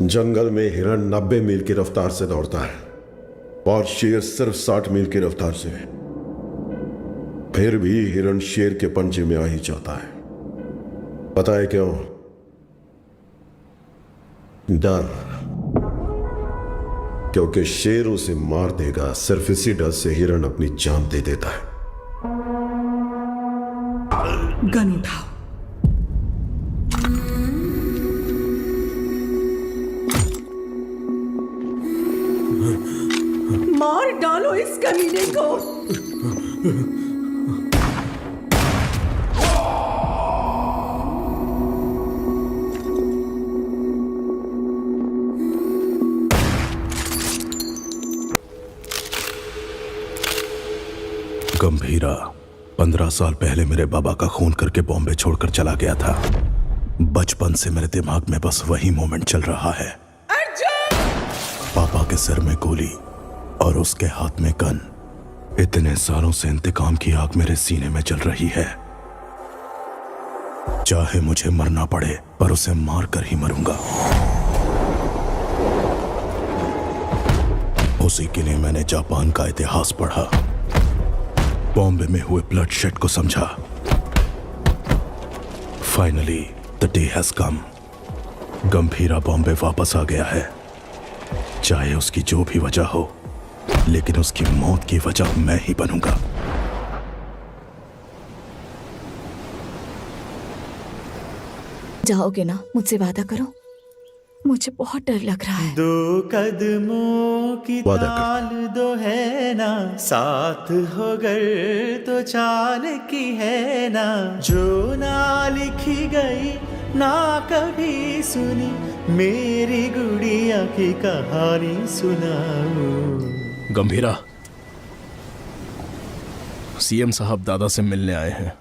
जंगल में हिरण 90 मील की रफ्तार से दौड़ता है और शेर सिर्फ 60 मील की रफ्तार से। फिर भी हिरण शेर के पंजे में आ ही जाता है। पता है क्यों? डर। क्योंकि शेर उसे मार देगा। सिर्फ इसी डर से हिरण अपनी जान दे देता है। गन उठाओ। मार डालो इस कमीने को। गंभीरा, 15 साल पहले मेरे बाबा का खून करके बॉम्बे छोड़कर चला गया था। बचपन से मेरे दिमाग में बस वही मोमेंट चल रहा है। पापा के सिर में गोली और उसके हाथ में गन। इतने सालों से इंतकाम की आग मेरे सीने में जल रही है। चाहे मुझे मरना पड़े पर उसे मार कर ही मरूंगा। उसी के लिए मैंने जापान का इतिहास पढ़ा, बॉम्बे में हुए ब्लडशेड को समझा। Finally the day has come. Gambhira Bombay वापस आ गया है। चाहे उसकी जो भी वजह हो, लेकिन उसकी मौत की वजह मैं ही बनूंगा। जाओगे ना? मुझसे वादा करो। मुझे बहुत डर लग रहा है। 2 कदमों की ताल दो है ना, साथ हो गर तो चाल की है ना, जो ना लिखी गई ना कभी सुनी, मेरी गुड़िया की कहानी सुनाओ। गंभीरा, सीएम साहब दादा से मिलने आए हैं।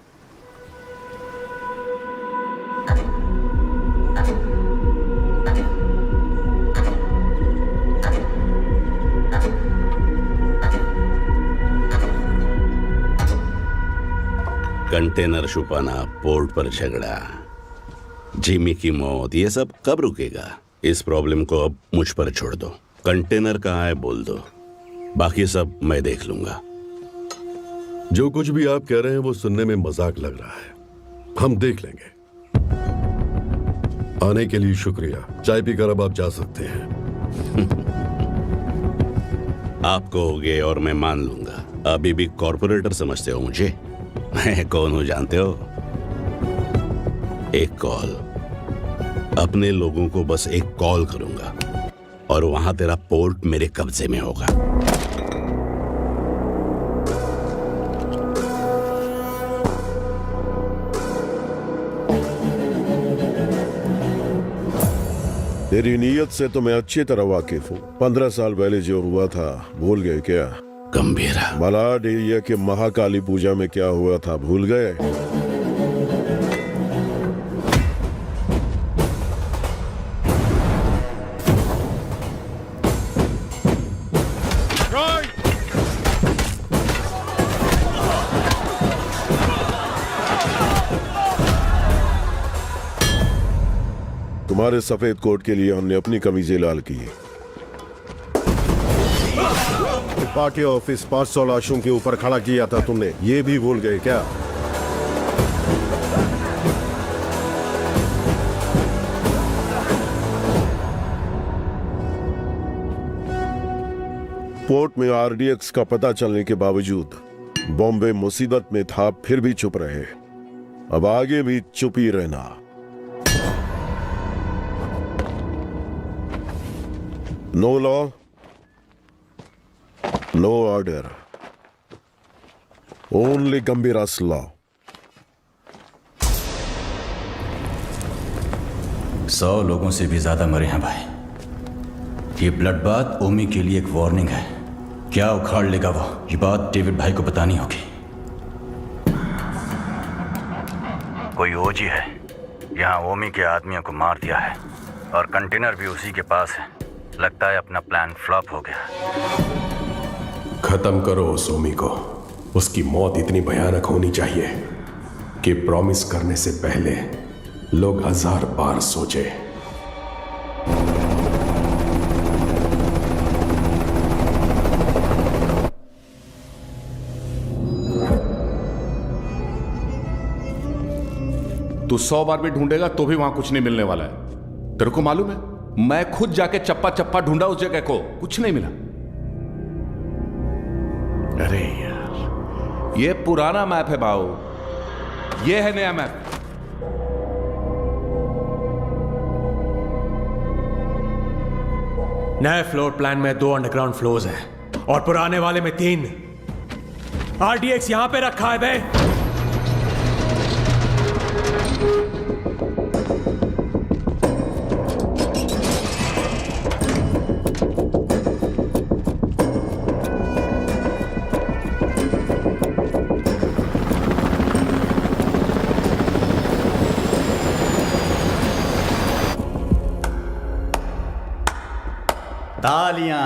कंटेनर छुपाना, पोर्ट पर झगड़ा, जिमी की मौत, ये सब कब रुकेगा? इस प्रॉब्लम को अब मुझ पर छोड़ दो। कंटेनर कहाँ है बोल दो, बाकी सब मैं देख लूंगा। जो कुछ भी आप कह रहे हैं वो सुनने में मजाक लग रहा है। हम देख लेंगे। आने के लिए शुक्रिया। चाय पीकर अब आप जा सकते हैं। आप कहोगे और मैं मान लूंगा। अभी भी कॉर्पोरेटर समझते हो मुझे? मैं कौन हूं जानते हो? एक कॉल, अपने लोगों को बस एक कॉल करूंगा और वहां तेरा पोर्ट मेरे कब्जे में होगा। तेरी नीयत से तो मैं अच्छी तरह वाकिफ हूँ। 15 साल पहले जो हुआ था भूल गए क्या? गंभीरा, मलाड एरिया के महाकाली पूजा में क्या हुआ था भूल गए? तुम्हारे सफेद कोट के लिए हमने अपनी कमीजें लाल की। पार्टी ऑफिस 500 लाशों के ऊपर खड़ा किया था तुमने, ये भी भूल गए क्या? पोर्ट में आरडीएक्स का पता चलने के बावजूद बॉम्बे मुसीबत में था, फिर भी चुप रहे। अब आगे भी चुप ही रहना। No law, no order, only Gambhira's law. 100 लोगों से भी ज्यादा मरे हैं भाई। ये ब्लड बात ओमी के लिए एक वार्निंग है। क्या उखाड़ लेगा वो, ये बात डेविड भाई को बतानी होगी। कोई ओजी है यहाँ ओमी के आदमियों को मार दिया है और कंटेनर भी उसी के पास है। लगता है अपना प्लान फ्लॉप हो गया। खत्म करो उस ओमी को। उसकी मौत इतनी भयानक होनी चाहिए कि प्रॉमिस करने से पहले लोग 1000 बार सोचे। तू 100 बार भी ढूंढेगा तो भी वहां कुछ नहीं मिलने वाला है। तेरे को मालूम है, मैं खुद जाके चप्पा चप्पा ढूंढा उस जगह को, कुछ नहीं मिला। अरे यार, ये पुराना मैप है बाऊ, ये है नया मैप। नए फ्लोर प्लान में 2 अंडरग्राउंड फ्लोर्स हैं और पुराने वाले में 3। आरडीएक्स यहां पे रखा है बे। तालियां।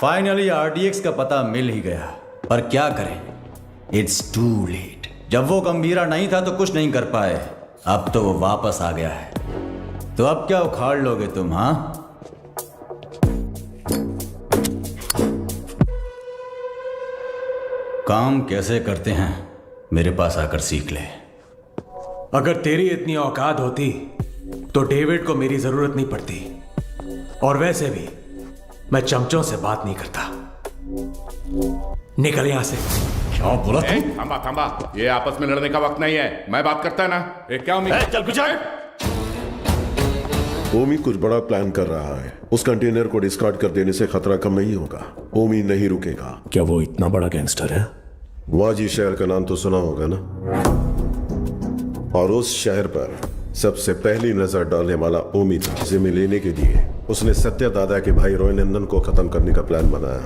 फाइनली आरडीएक्स का पता मिल ही गया, पर क्या करें, इट्स टू लेट। जब वो गंभीरा नहीं था तो कुछ नहीं कर पाए, अब तो वो वापस आ गया है। तो अब क्या उखाड़ लोगे तुम? हाँ, काम कैसे करते हैं मेरे पास आकर सीख ले। अगर तेरी इतनी औकात होती तो डेविड को मेरी जरूरत नहीं पड़ती, और वैसे भी मैं चमचों से बात नहीं करता। निकल यहां से। क्या बोला तू? थांबा थांबा, ये आपस में लड़ने का वक्त नहीं है, मैं बात करता है ना। क्या चल कुछ ओमी कुछ बड़ा प्लान कर रहा है। उस कंटेनर को डिस्कार्ड कर देने से खतरा कम नहीं होगा। ओमी नहीं रुकेगा। क्या वो इतना बड़ा गैंगस्टर है? वाजी शहर का नाम तो सुना होगा ना, और उस शहर पर सबसे पहली नजर डालने वाला ओमी था। जिम्मे लेने के लिए उसने सत्या दादा के भाई रॉय नंदन को खत्म करने का प्लान बनाया।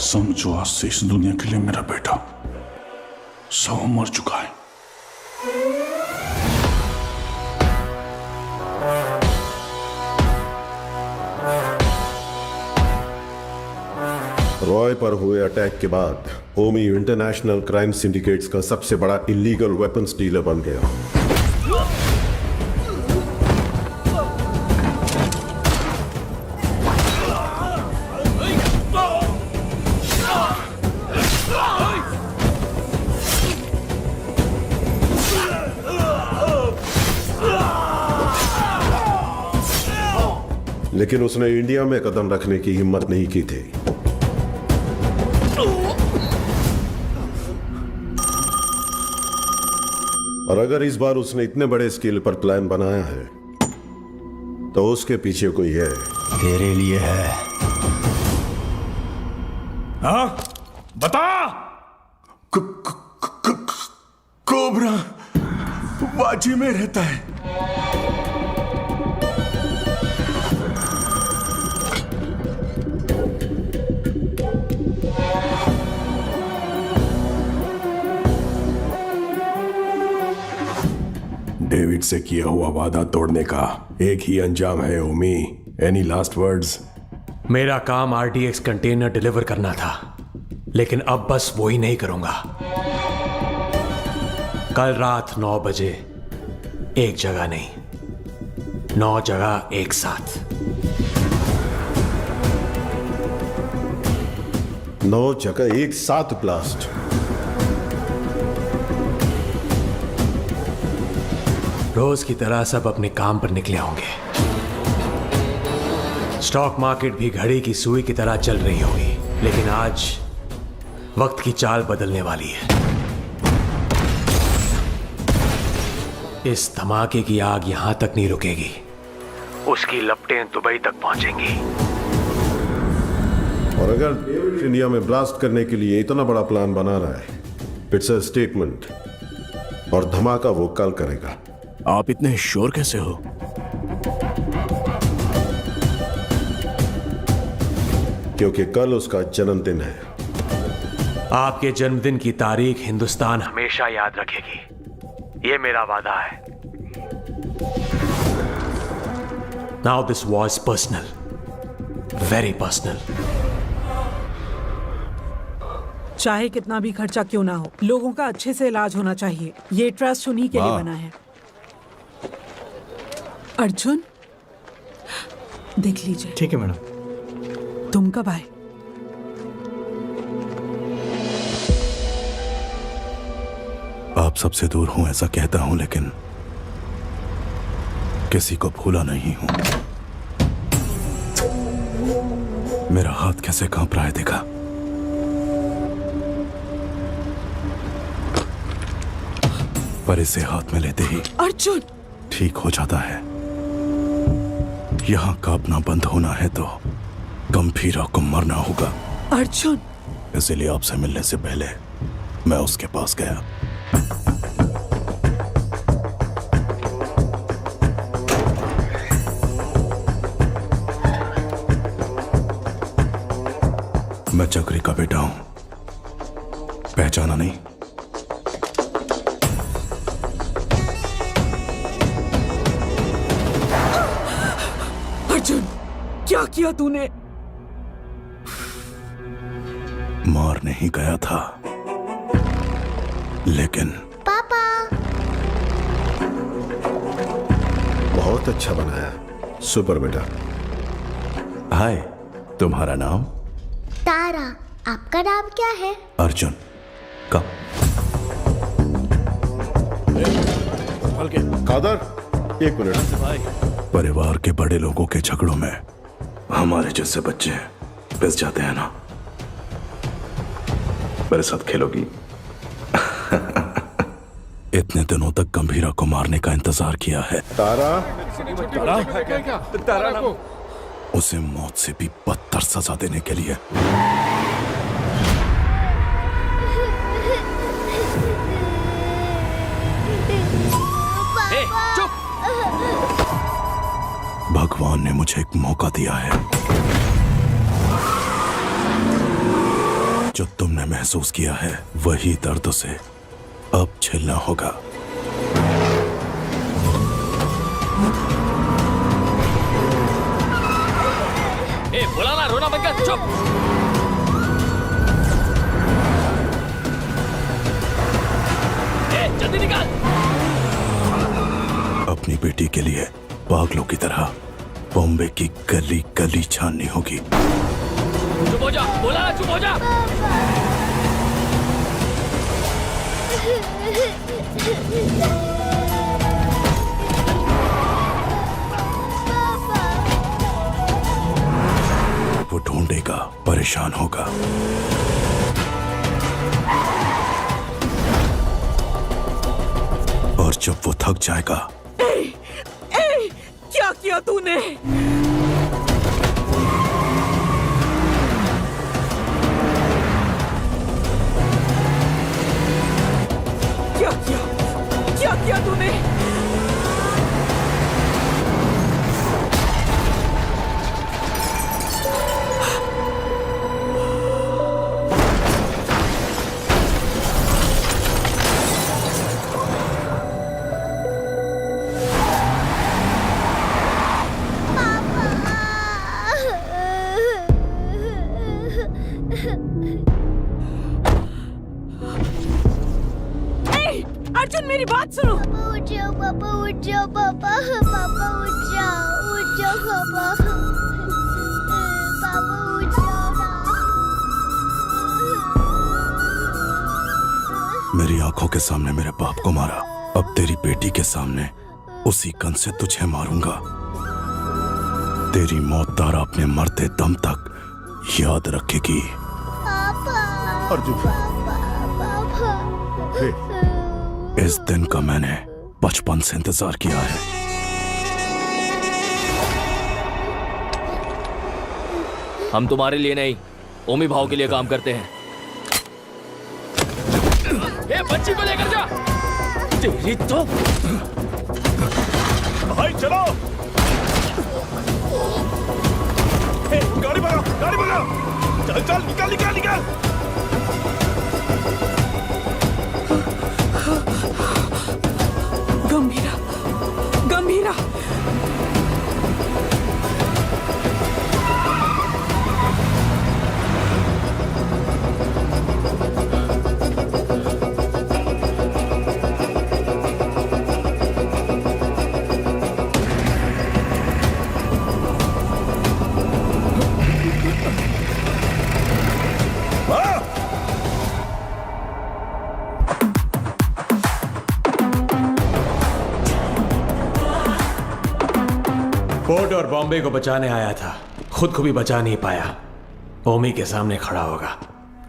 समझो, आज से इस दुनिया के लिए मेरा बेटा सौ मर चुका है। रॉय पर हुए अटैक के बाद ओमी इंटरनेशनल क्राइम सिंडिकेट्स का सबसे बड़ा इलीगल वेपन्स डीलर बन गया। लेकिन उसने इंडिया में कदम रखने की हिम्मत नहीं की थी। और अगर इस बार उसने इतने बड़े स्केल पर प्लान बनाया है तो उसके पीछे कोई है। तेरे लिए है। हाँ बता। कोबरा वाजी में रहता है। डेविड से किया हुआ वादा तोड़ने का एक ही अंजाम है ओमी। Any last words? मेरा काम आरडीएक्स कंटेनर डिलीवर करना था, लेकिन अब बस वो ही नहीं करूंगा। कल रात 9 बजे एक जगह नहीं, 9 जगह एक साथ। 9 जगह एक साथ ब्लास्ट। रोज की तरह सब अपने काम पर निकले होंगे। स्टॉक मार्केट भी घड़ी की सुई की तरह चल रही होगी, लेकिन आज वक्त की चाल बदलने वाली है। इस धमाके की आग यहां तक नहीं रुकेगी, उसकी लपटें दुबई तक पहुंचेंगी। और अगर इंडिया में ब्लास्ट करने के लिए इतना बड़ा प्लान बना रहा है, इट्स अ स्टेटमेंट, और धमाका वो कल करेगा। आप इतने श्योर कैसे हो? क्योंकि कल उसका जन्मदिन है। आपके जन्मदिन की तारीख हिंदुस्तान हमेशा याद रखेगी, ये मेरा वादा है। Now this was personal, very personal. चाहे कितना भी खर्चा क्यों ना हो, लोगों का अच्छे से इलाज होना चाहिए। ये ट्रस्ट उन्हीं के लिए बना है। अर्जुन, देख लीजिए। ठीक है मैडम। तुम कब आए? आप सबसे दूर हूं ऐसा कहता हूं, लेकिन किसी को भूला नहीं हूं। मेरा हाथ कैसे कांप रहा है देखा? पर इसे हाथ में लेते ही अर्जुन ठीक हो जाता है। यहां कांपना बंद होना है तो गंभीरा को मरना होगा। अर्जुन, इसलिए आपसे मिलने से पहले मैं उसके पास गया। मैं चक्री का बेटा हूं, पहचाना नहीं? अर्जुन, क्या किया तूने? मारने ही गया था, लेकिन पापा। बहुत अच्छा बनाया, सुपर बेटा। हाय, तुम्हारा नाम? तारा। आपका नाम क्या है? अर्जुन। कब? कादर, एक मिनट। परिवार के बड़े लोगों के झगड़ों में हमारे जैसे बच्चे पिस जाते हैं ना। मेरे साथ खेलोगी? इतने दिनों तक गंभीरा को मारने का इंतजार किया है। तारा, तारा को उसे मौत से भी बदतर सजा देने के लिए। चुप! भगवान ने मुझे एक मौका दिया है। जो तुमने महसूस किया है वही दर्द से अब झेलना होगा। बोला ना, रोना बंद कर, चुप! जल्दी निकाल! अपनी बेटी के लिए पागलों की तरह बॉम्बे की गली गली छाननी होगी। चुप हो जा, बोला ना, चुप हो जा! वो ढूंढेगा, परेशान होगा। और जब वो थक जाएगा। क्या किया तूने? क्या किया तूने? अर्जुन, मेरी बात सुनो। पापा उठ जाओ, पापा उठ जाओ, पापा पापा उठ जाओ पापा। पापा उठ जाओ ना। मेरी आंखों के सामने मेरे बाप को मारा, अब तेरी बेटी के सामने उसी गन से तुझे मारूंगा। तेरी मौत तारा अपने मरते दम तक याद रखेगी। अर्जुन, इस दिन का मैंने बचपन से इंतजार किया है। हम तुम्हारे लिए नहीं, ओमी भाव के लिए काम करते हैं। ए, बच्ची को लेकर जा। तेरी तो भाई चलो। ए, गाड़ी भगा, गाड़ी भगा। चल चल, निकल निकल निकल। गंभीरा। पोर्ट और बॉम्बे को बचाने आया था, खुद को भी बचा नहीं पाया। ओमी के सामने खड़ा होगा।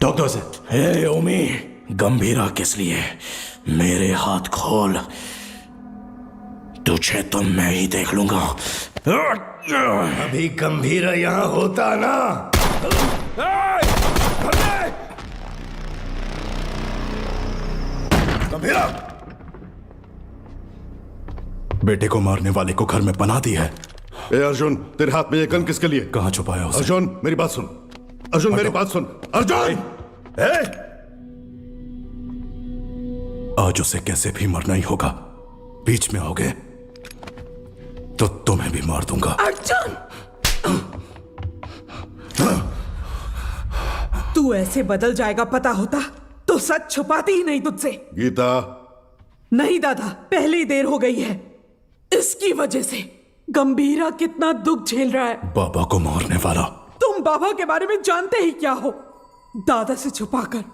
डॉक्टर से, हे ओमी, गंभीरा किस लिए? मेरे हाथ खोल, तुझे तो मैं ही देख लूंगा। अभी गंभीरा यहां होता ना। गंभीरा, बेटे को मारने वाले को घर में बना दी है। ए अर्जुन, तेरे हाथ में ये गन किसके लिए? कहां छुपाया उसे? अर्जुन, मेरी बात सुन। अर्जुन मेरी बात सुन। अर्जुन आज उसे कैसे भी मरना ही होगा। बीच में आओगे तो तुम्हें भी मार दूंगा। अर्जुन, तू ऐसे बदल जाएगा पता होता तो सच छुपाती ही नहीं तुझसे। गीता। नहीं दादा, पहले ही देर हो गई है। इसकी वजह से गंभीरा कितना दुख झेल रहा है। बाबा को मारने वाला। तुम बाबा के बारे में जानते ही क्या हो। दादा से छुपाकर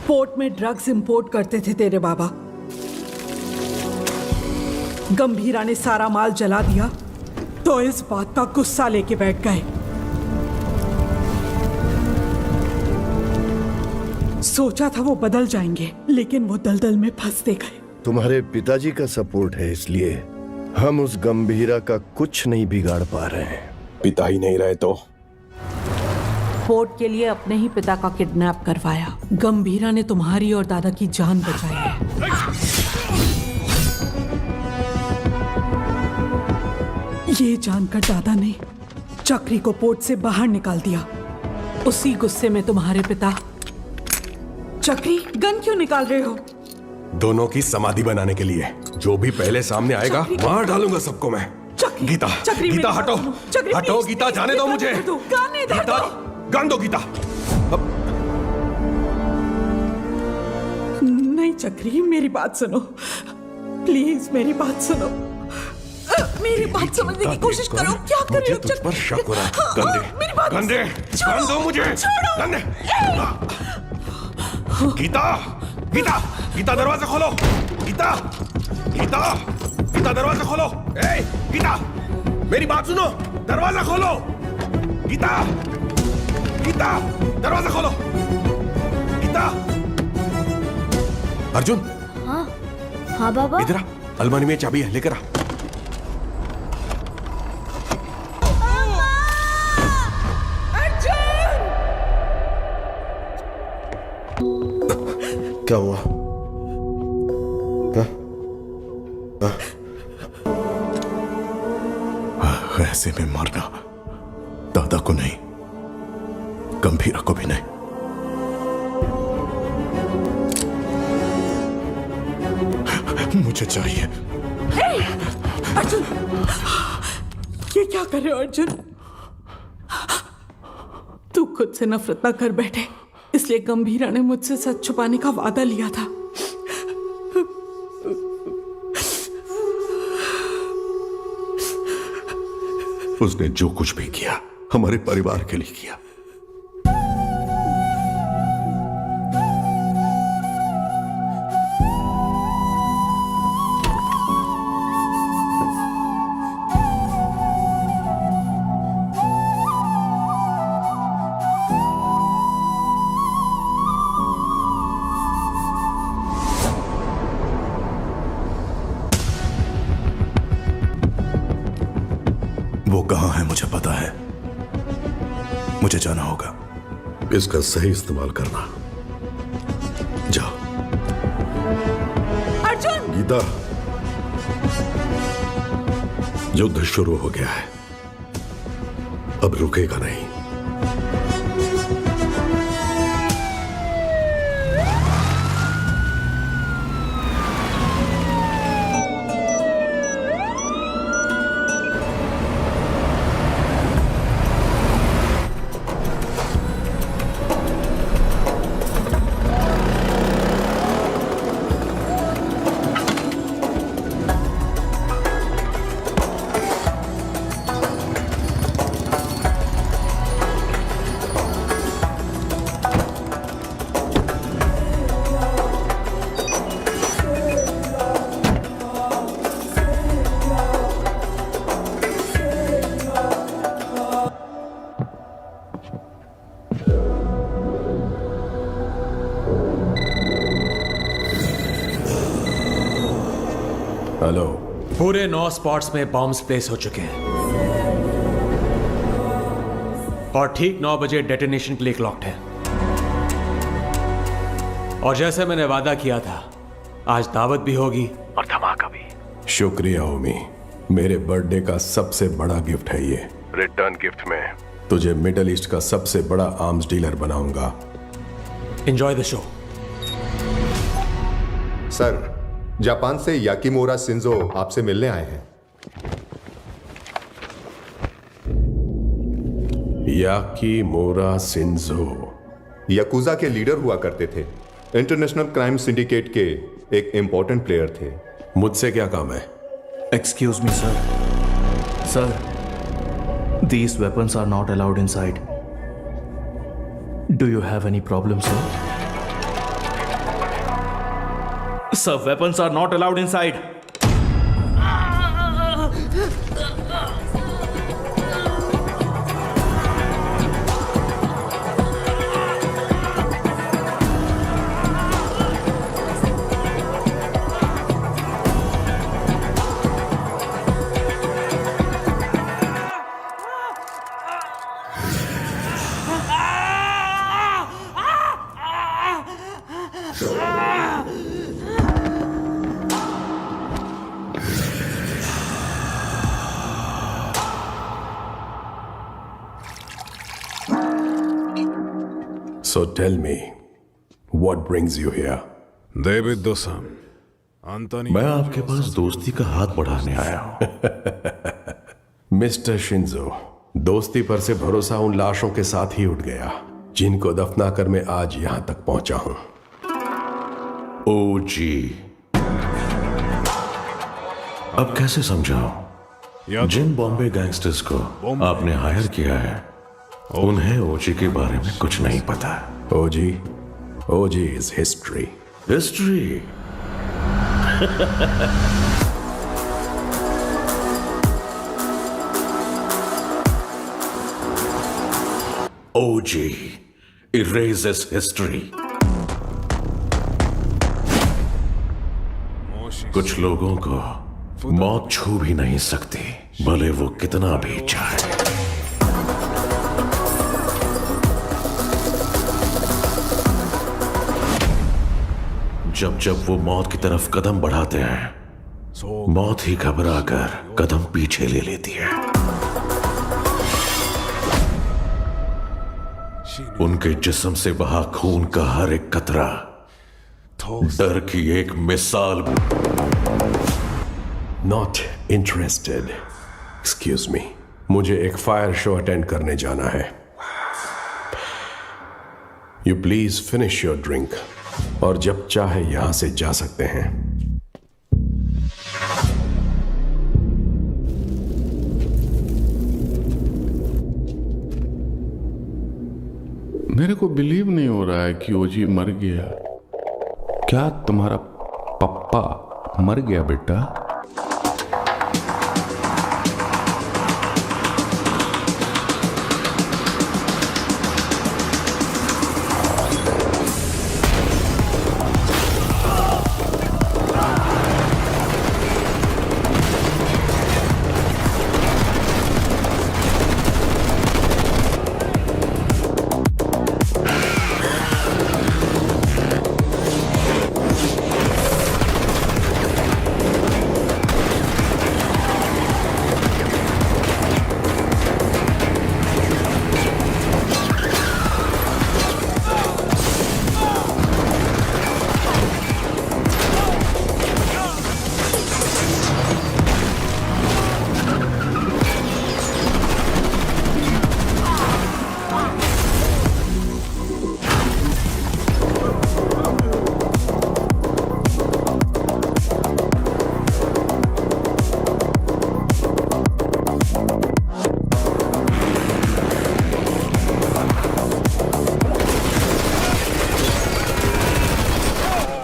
पोर्ट में ड्रग्स इंपोर्ट करते थे तेरे बाबा। गंभीरा ने सारा माल जला दिया तो इस बात का गुस्सा लेके बैठ गए। सोचा था वो बदल जाएंगे, लेकिन वो दलदल में फंसते गए। तुम्हारे पिताजी का सपोर्ट है, इसलिए हम उस गंभीरा का कुछ नहीं बिगाड़ पा रहे हैं। पिता ही नहीं रहे तो पोर्ट के लिए अपने ही पिता का किडनैप करवाया। गंभीरा ने तुम्हारी और दादा की जान बचाई है। ये जानकर दादा ने चक्री को पोर्ट से बाहर निकाल दिया। उसी गुस्से में तुम्हारे पिता। चक्री, गन क्यों निकाल रहे हो? दोनों की समाधि बनाने के लिए। जो भी पहले सामने आएगा मार डालूंगा सबको मैं। गीता, गीता हटो, हटो गीता, जाने दो मुझे। गीता, गन दो गीता। नहीं चक्री, मेरी बात सुनो प्लीज, मेरी बात सुनो। मेरी बात समझने की कोशिश करो। क्या कर रहे हो? तुझ पर शक हो रहा है। गन दे, गन दो मुझे। गन दे। गीता, गीता, गीता दरवाजा खोलो। गीता, गीता, गीता दरवाजा खोलो। ए, गीता, मेरी बात सुनो, दरवाजा खोलो। गीता, गीता, दरवाजा खोलो। गीता। अर्जुन। हाँ, हाँ बाबा। इधर आ, अलमारी में चाबी है, लेकर आ। क्या हुआ? ऐसे में मारना दादा को नहीं, गंभीरा को भी नहीं। मुझे चाहिए। अर्जुन, ये क्या कर रहे हो अर्जुन? तू खुद से नफरत ना कर बैठे, इसलिए गंभीरा ने मुझसे सच छुपाने का वादा लिया था। उसने जो कुछ भी किया हमारे परिवार के लिए किया। वो कहां है मुझे पता है। मुझे जाना होगा। इसका सही इस्तेमाल करना। जाओ। अर्जुन! गीता, युद्ध शुरू हो गया है, अब रुकेगा नहीं। हेलो। पूरे 9 स्पॉट्स में बॉम्ब्स प्लेस हो चुके हैं और ठीक 9 बजे डेटोनेशन के लिए क्लॉक्ड है। और जैसे मैंने वादा किया था, आज दावत भी होगी और धमाका भी। शुक्रिया ओमी, मेरे बर्थडे का सबसे बड़ा गिफ्ट है ये। रिटर्न गिफ्ट में तुझे मिडल ईस्ट का सबसे बड़ा आर्म्स डीलर बनाऊंगा। Enjoy the show. Sir, Japan से याकिमोरा शिंजो आपसे मिलने आए हैं। याकिमोरा शिंजो याकुजा के लीडर हुआ करते थे। इंटरनेशनल क्राइम सिंडिकेट के एक इंपॉर्टेंट प्लेयर थे। मुझसे क्या काम है? Excuse me, sir. Sir, these weapons are not allowed inside. Do you have any problem, sir? Sir, weapons are not allowed inside. So tell me, what brings you here? David दोसम, Antony. मैं आपके पास दोस्ती का हाथ बढ़ाने आया हूं। Mister Shinzo, दोस्ती पर से भरोसा उन लाशों के साथ ही उठ गया जिनको दफनाकर मैं आज यहां तक पहुंचा हूं। ओजी, अब कैसे समझाऊं? जिन बॉम्बे गैंगस्टर्स को आपने हायर किया है उन्हें ओजी के बारे में कुछ नहीं पता। OG is history. History? OG erases history। कुछ लोगों को मौत छू भी नहीं सकती, भले वो कितना भी चाहे। जब जब वो मौत की तरफ कदम बढ़ाते हैं, मौत ही घबरा कर कदम पीछे ले लेती है। उनके जिस्म से बहा खून का हर एक कतरा डर की एक मिसाल। Not interested. एक्सक्यूज मी, मुझे एक फायर शो अटेंड करने जाना है। You please finish your drink और जब चाहे यहां से जा सकते हैं। मेरे को बिलीव नहीं हो रहा है कि ओजी मर गया। क्या तुम्हारा पप्पा मर गया बेटा?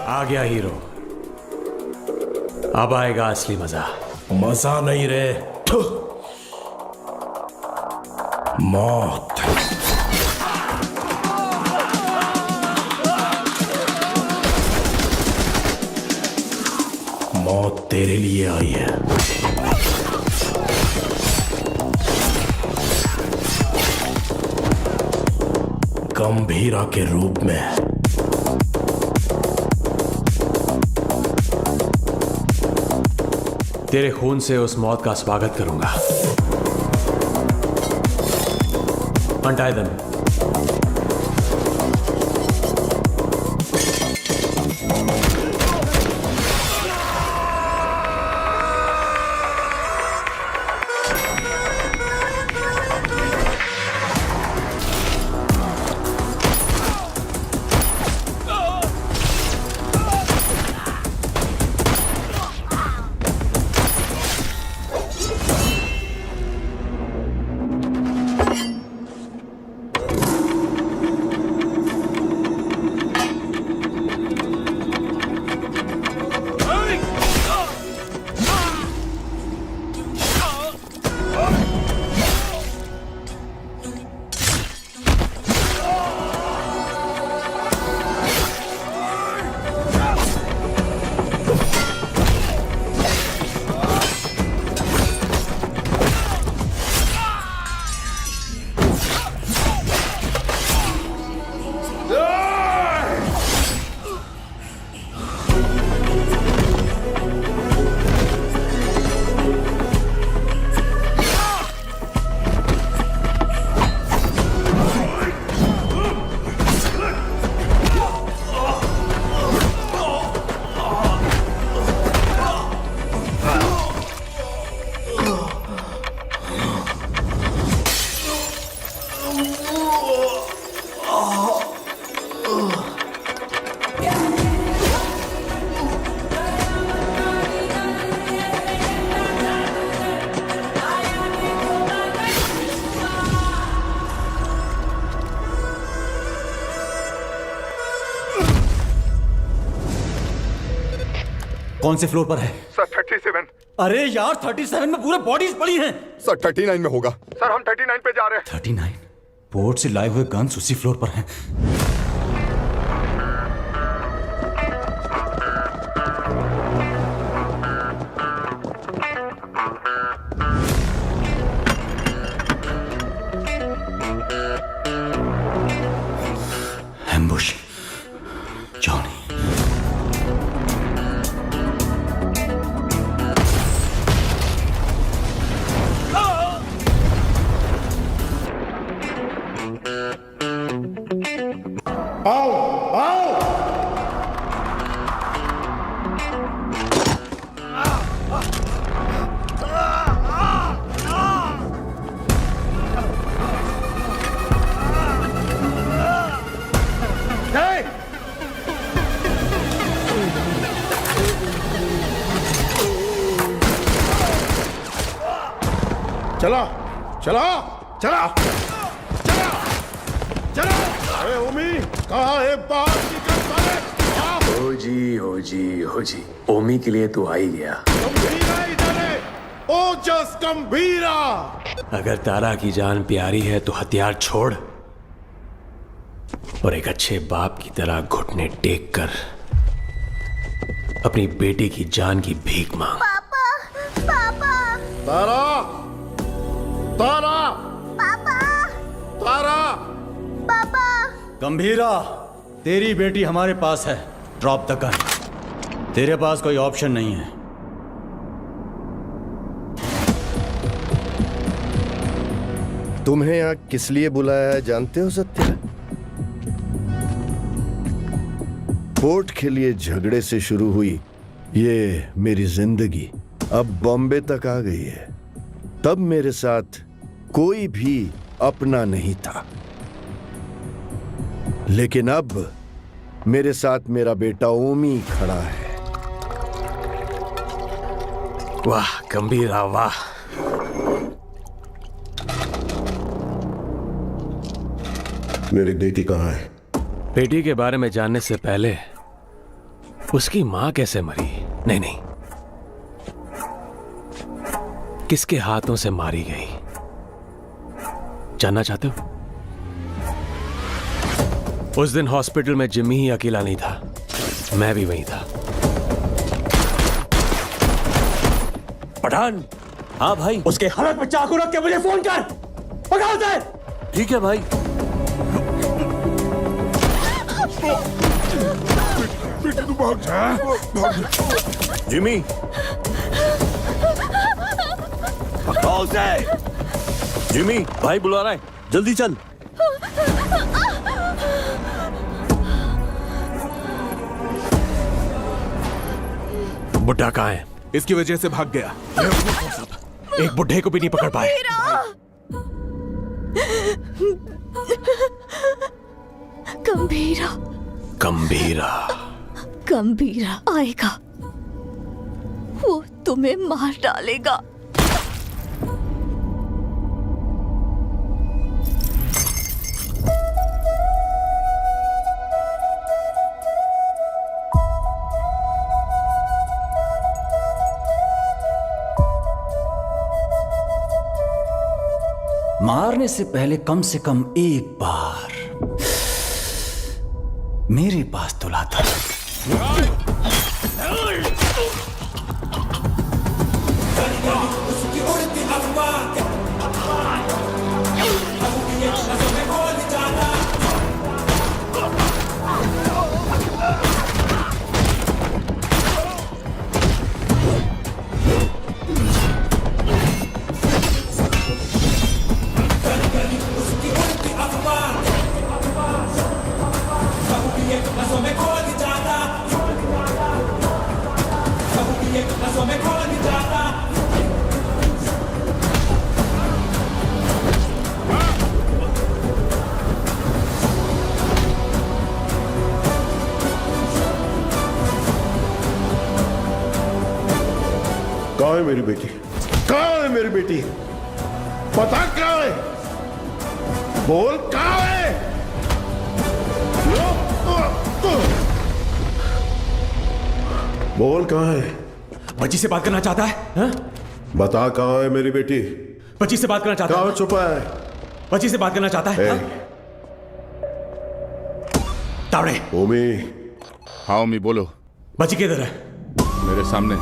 आ गया हीरो, अब आएगा असली मजा। मजा नहीं रे, मौत। मौत तेरे लिए आई है। गंभीरा के रूप में। तेरे खून से उस मौत का स्वागत करूंगा। Untie them. कौन से फ्लोर पर है? सर 37। अरे यार 37 में पूरे बॉडीज पड़ी हैं। सर 39 में होगा। सर हम 39 पे जा रहे हैं। 39? पोर्ट से लाए हुए गन्स उसी फ्लोर पर हैं। एम्बुश। जॉनी। चला चला चला चला चला। अरे ओमी कहाँ है? बाहर निकल साले। हो जी ओमी के लिए तो आ ही गया। गंभीरा इधर है। ओजस गंभीरा। अगर तारा की जान प्यारी है तो हथियार छोड़ और एक अच्छे बाप की तरह घुटने टेक कर अपनी बेटी की जान की भीख मांग। पापा पापा तारा तारा पापा तारा। पापा गंभीरा, तेरी बेटी हमारे पास है। Drop the gun. तेरे पास कोई ऑप्शन नहीं है। तुम्हें यहाँ किस लिए बुलाया है जानते हो सत्या? पोर्ट के लिए झगड़े से शुरू हुई ये मेरी जिंदगी अब बॉम्बे तक आ गई है। तब मेरे साथ कोई भी अपना नहीं था, लेकिन अब मेरे साथ मेरा बेटा ओमी खड़ा है। वाह गंभीरा वाह। मेरी बेटी कहाँ है? बेटी के बारे में जानने से पहले उसकी मां कैसे मरी? नहीं, किसके हाथों से मारी गई जानना चाहते हो? उस दिन हॉस्पिटल में जिम्मी ही अकेला नहीं था, मैं भी वहीं था। पठान। हाँ भाई। उसके हालत में चाकू रख के मुझे फोन कर। पकड़ दे। ठीक है भाई। बेटी तू भाग जा। जिमी पकड़ो उसे। जिमी भाई बुला रहा है, जल्दी चल। बुड्ढा कहाँ है? इसकी वजह से भाग गया। एक बुड्ढे को भी नहीं पकड़ पाए। गंभीरा गंभीरा गंभीरा आएगा, वो तुम्हें मार डालेगा। मारने से पहले कम से कम एक बार मेरे पास तो लाता। कहाँ है मेरी बेटी? कहाँ है मेरी बेटी? पता कहाँ है? बोल कहाँ है? बोल कहाँ है? बच्ची से बात करना चाहता है? हा? बता कहाँ है मेरी बेटी? बच्ची से बात करना चाहता है? कहाँ छुपा है? बच्ची से बात करना चाहता है? हा? तावड़े। ओमी। हाँ ओमी बोलो। बच्ची किधर है? मेरे सामने।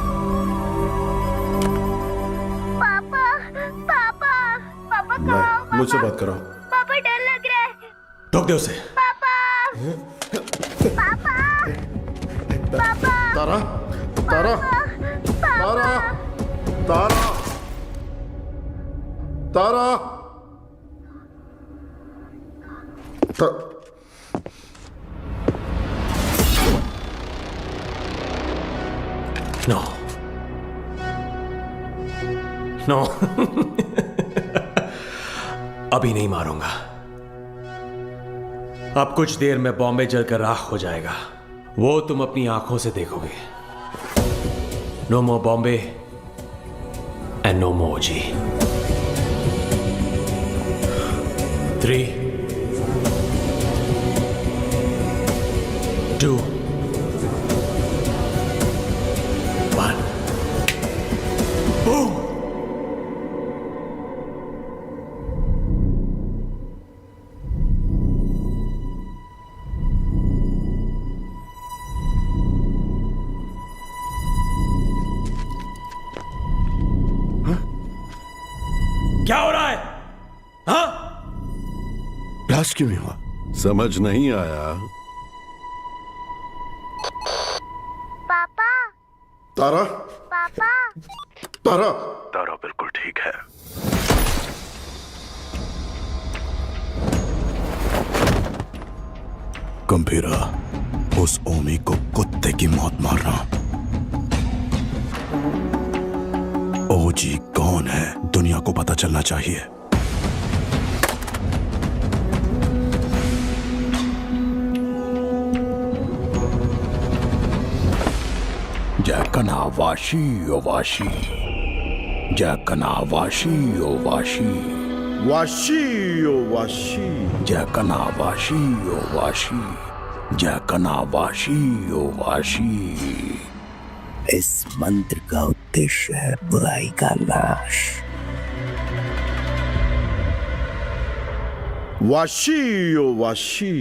नहीं, मुझसे बात करो। पापा डर लग रहा है। ठोक दे उसे। पापा पापा पापा तारा तारा तारा तारा तारा नो नो अभी नहीं मारूंगा। अब कुछ देर में बॉम्बे जलकर राख हो जाएगा, वो तुम अपनी आंखों से देखोगे। No more Bombay and no more जी। 3, 2, 1 बूम। क्या हो रहा है? हाँ? ब्लास्ट क्यों नहीं हुआ? समझ नहीं आया। पापा तारा पापा तारा तारा बिल्कुल ठीक है। गंभीरा, उस ओमी को कुत्ते की मौत मारना। ओजी कौन है दुनिया को पता चलना चाहिए। जैकना वाशी ओ वाशी, जैकना वाशी ओ वाशी, वाशी ओ वाशी, जैकना वाशी ओ वाशी, जैकना वाशी ओ वाशी। इस मंत्र का उद्देश्य है बुराई का नाश। वाशी ओ वाशी,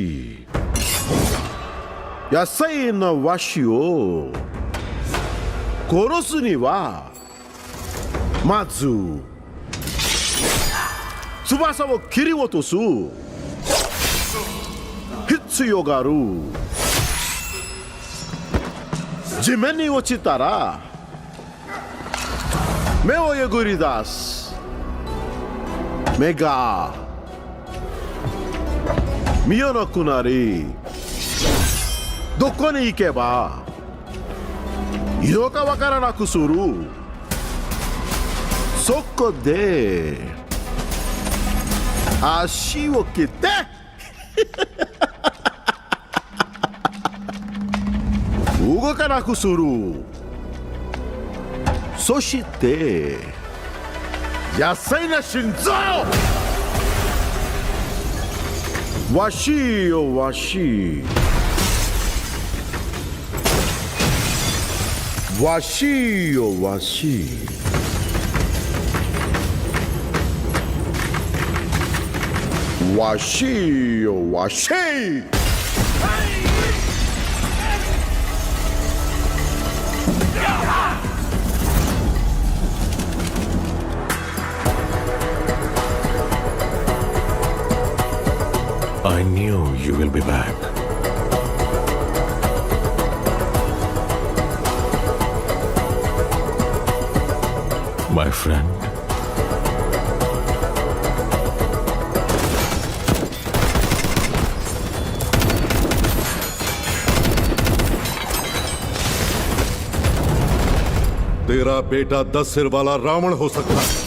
यासाई न वाशी ओ कोरोसु नि wa matsu tsubasa wo kiri otosu hitsuyo ga aru. 地面に落ちたら目をえぐり出す。目が見えなくなり、どこに行けば Yoka wakara na kusuru. Soko de. Ashi wo kite. Ugoka na kusuru. Soshite. Yasai na Shinzo. Washi o washi. Washi o washi. Washi o washi. I knew you will be back. My friend. तेरा बेटा 10 सिर वाला रावण हो सकता है,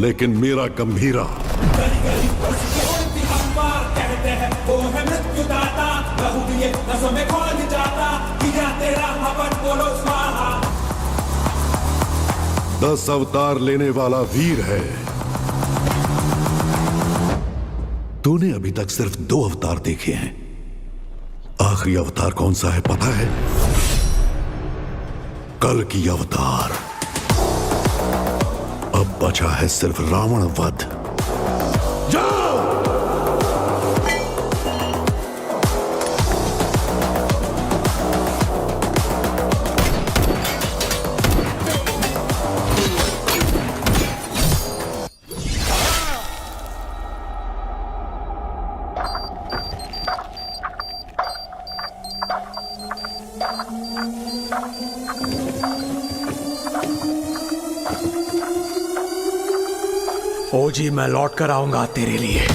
लेकिन मेरा गंभीरा दस अवतार लेने वाला वीर है। तूने अभी तक सिर्फ 2 अवतार देखे हैं। आखिरी अवतार कौन सा है पता है? कल की अवतार। अब बचा है सिर्फ रावण वध। जाओ! ओजी, मैं लौट कर आऊंगा तेरे लिए।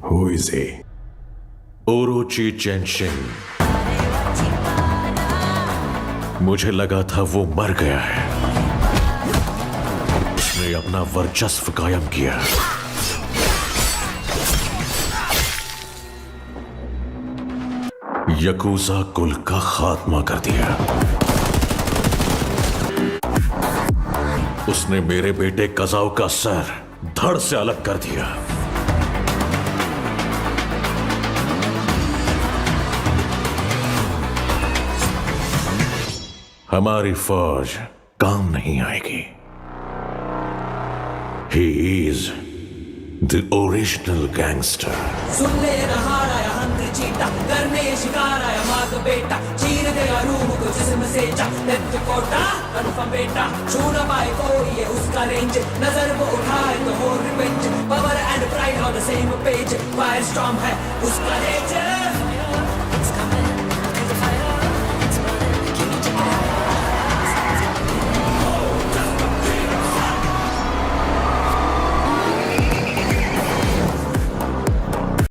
Who is he? Orochi Genshin. मुझे लगा था वो मर गया है। उसने अपना वर्चस्व कायम किया। यकूजा कुल का खात्मा कर दिया। उसने मेरे बेटे कजाओ का सर धड़ से अलग कर दिया। हमारी फौज काम नहीं आएगी। He is the original gangster. सुन ले रहाड़ा या हंटर चीता, करने ये शिकार आया माँ का बेटा, चीर गया रूह को जिस्म से जा, डेथ कोटा कन्फर्म बेटा, छू ना पाए कोई ये उसका रेंज, नजर वो उठाए तो हो revenge, power and pride on the same page, fire storm है उसका नेचर।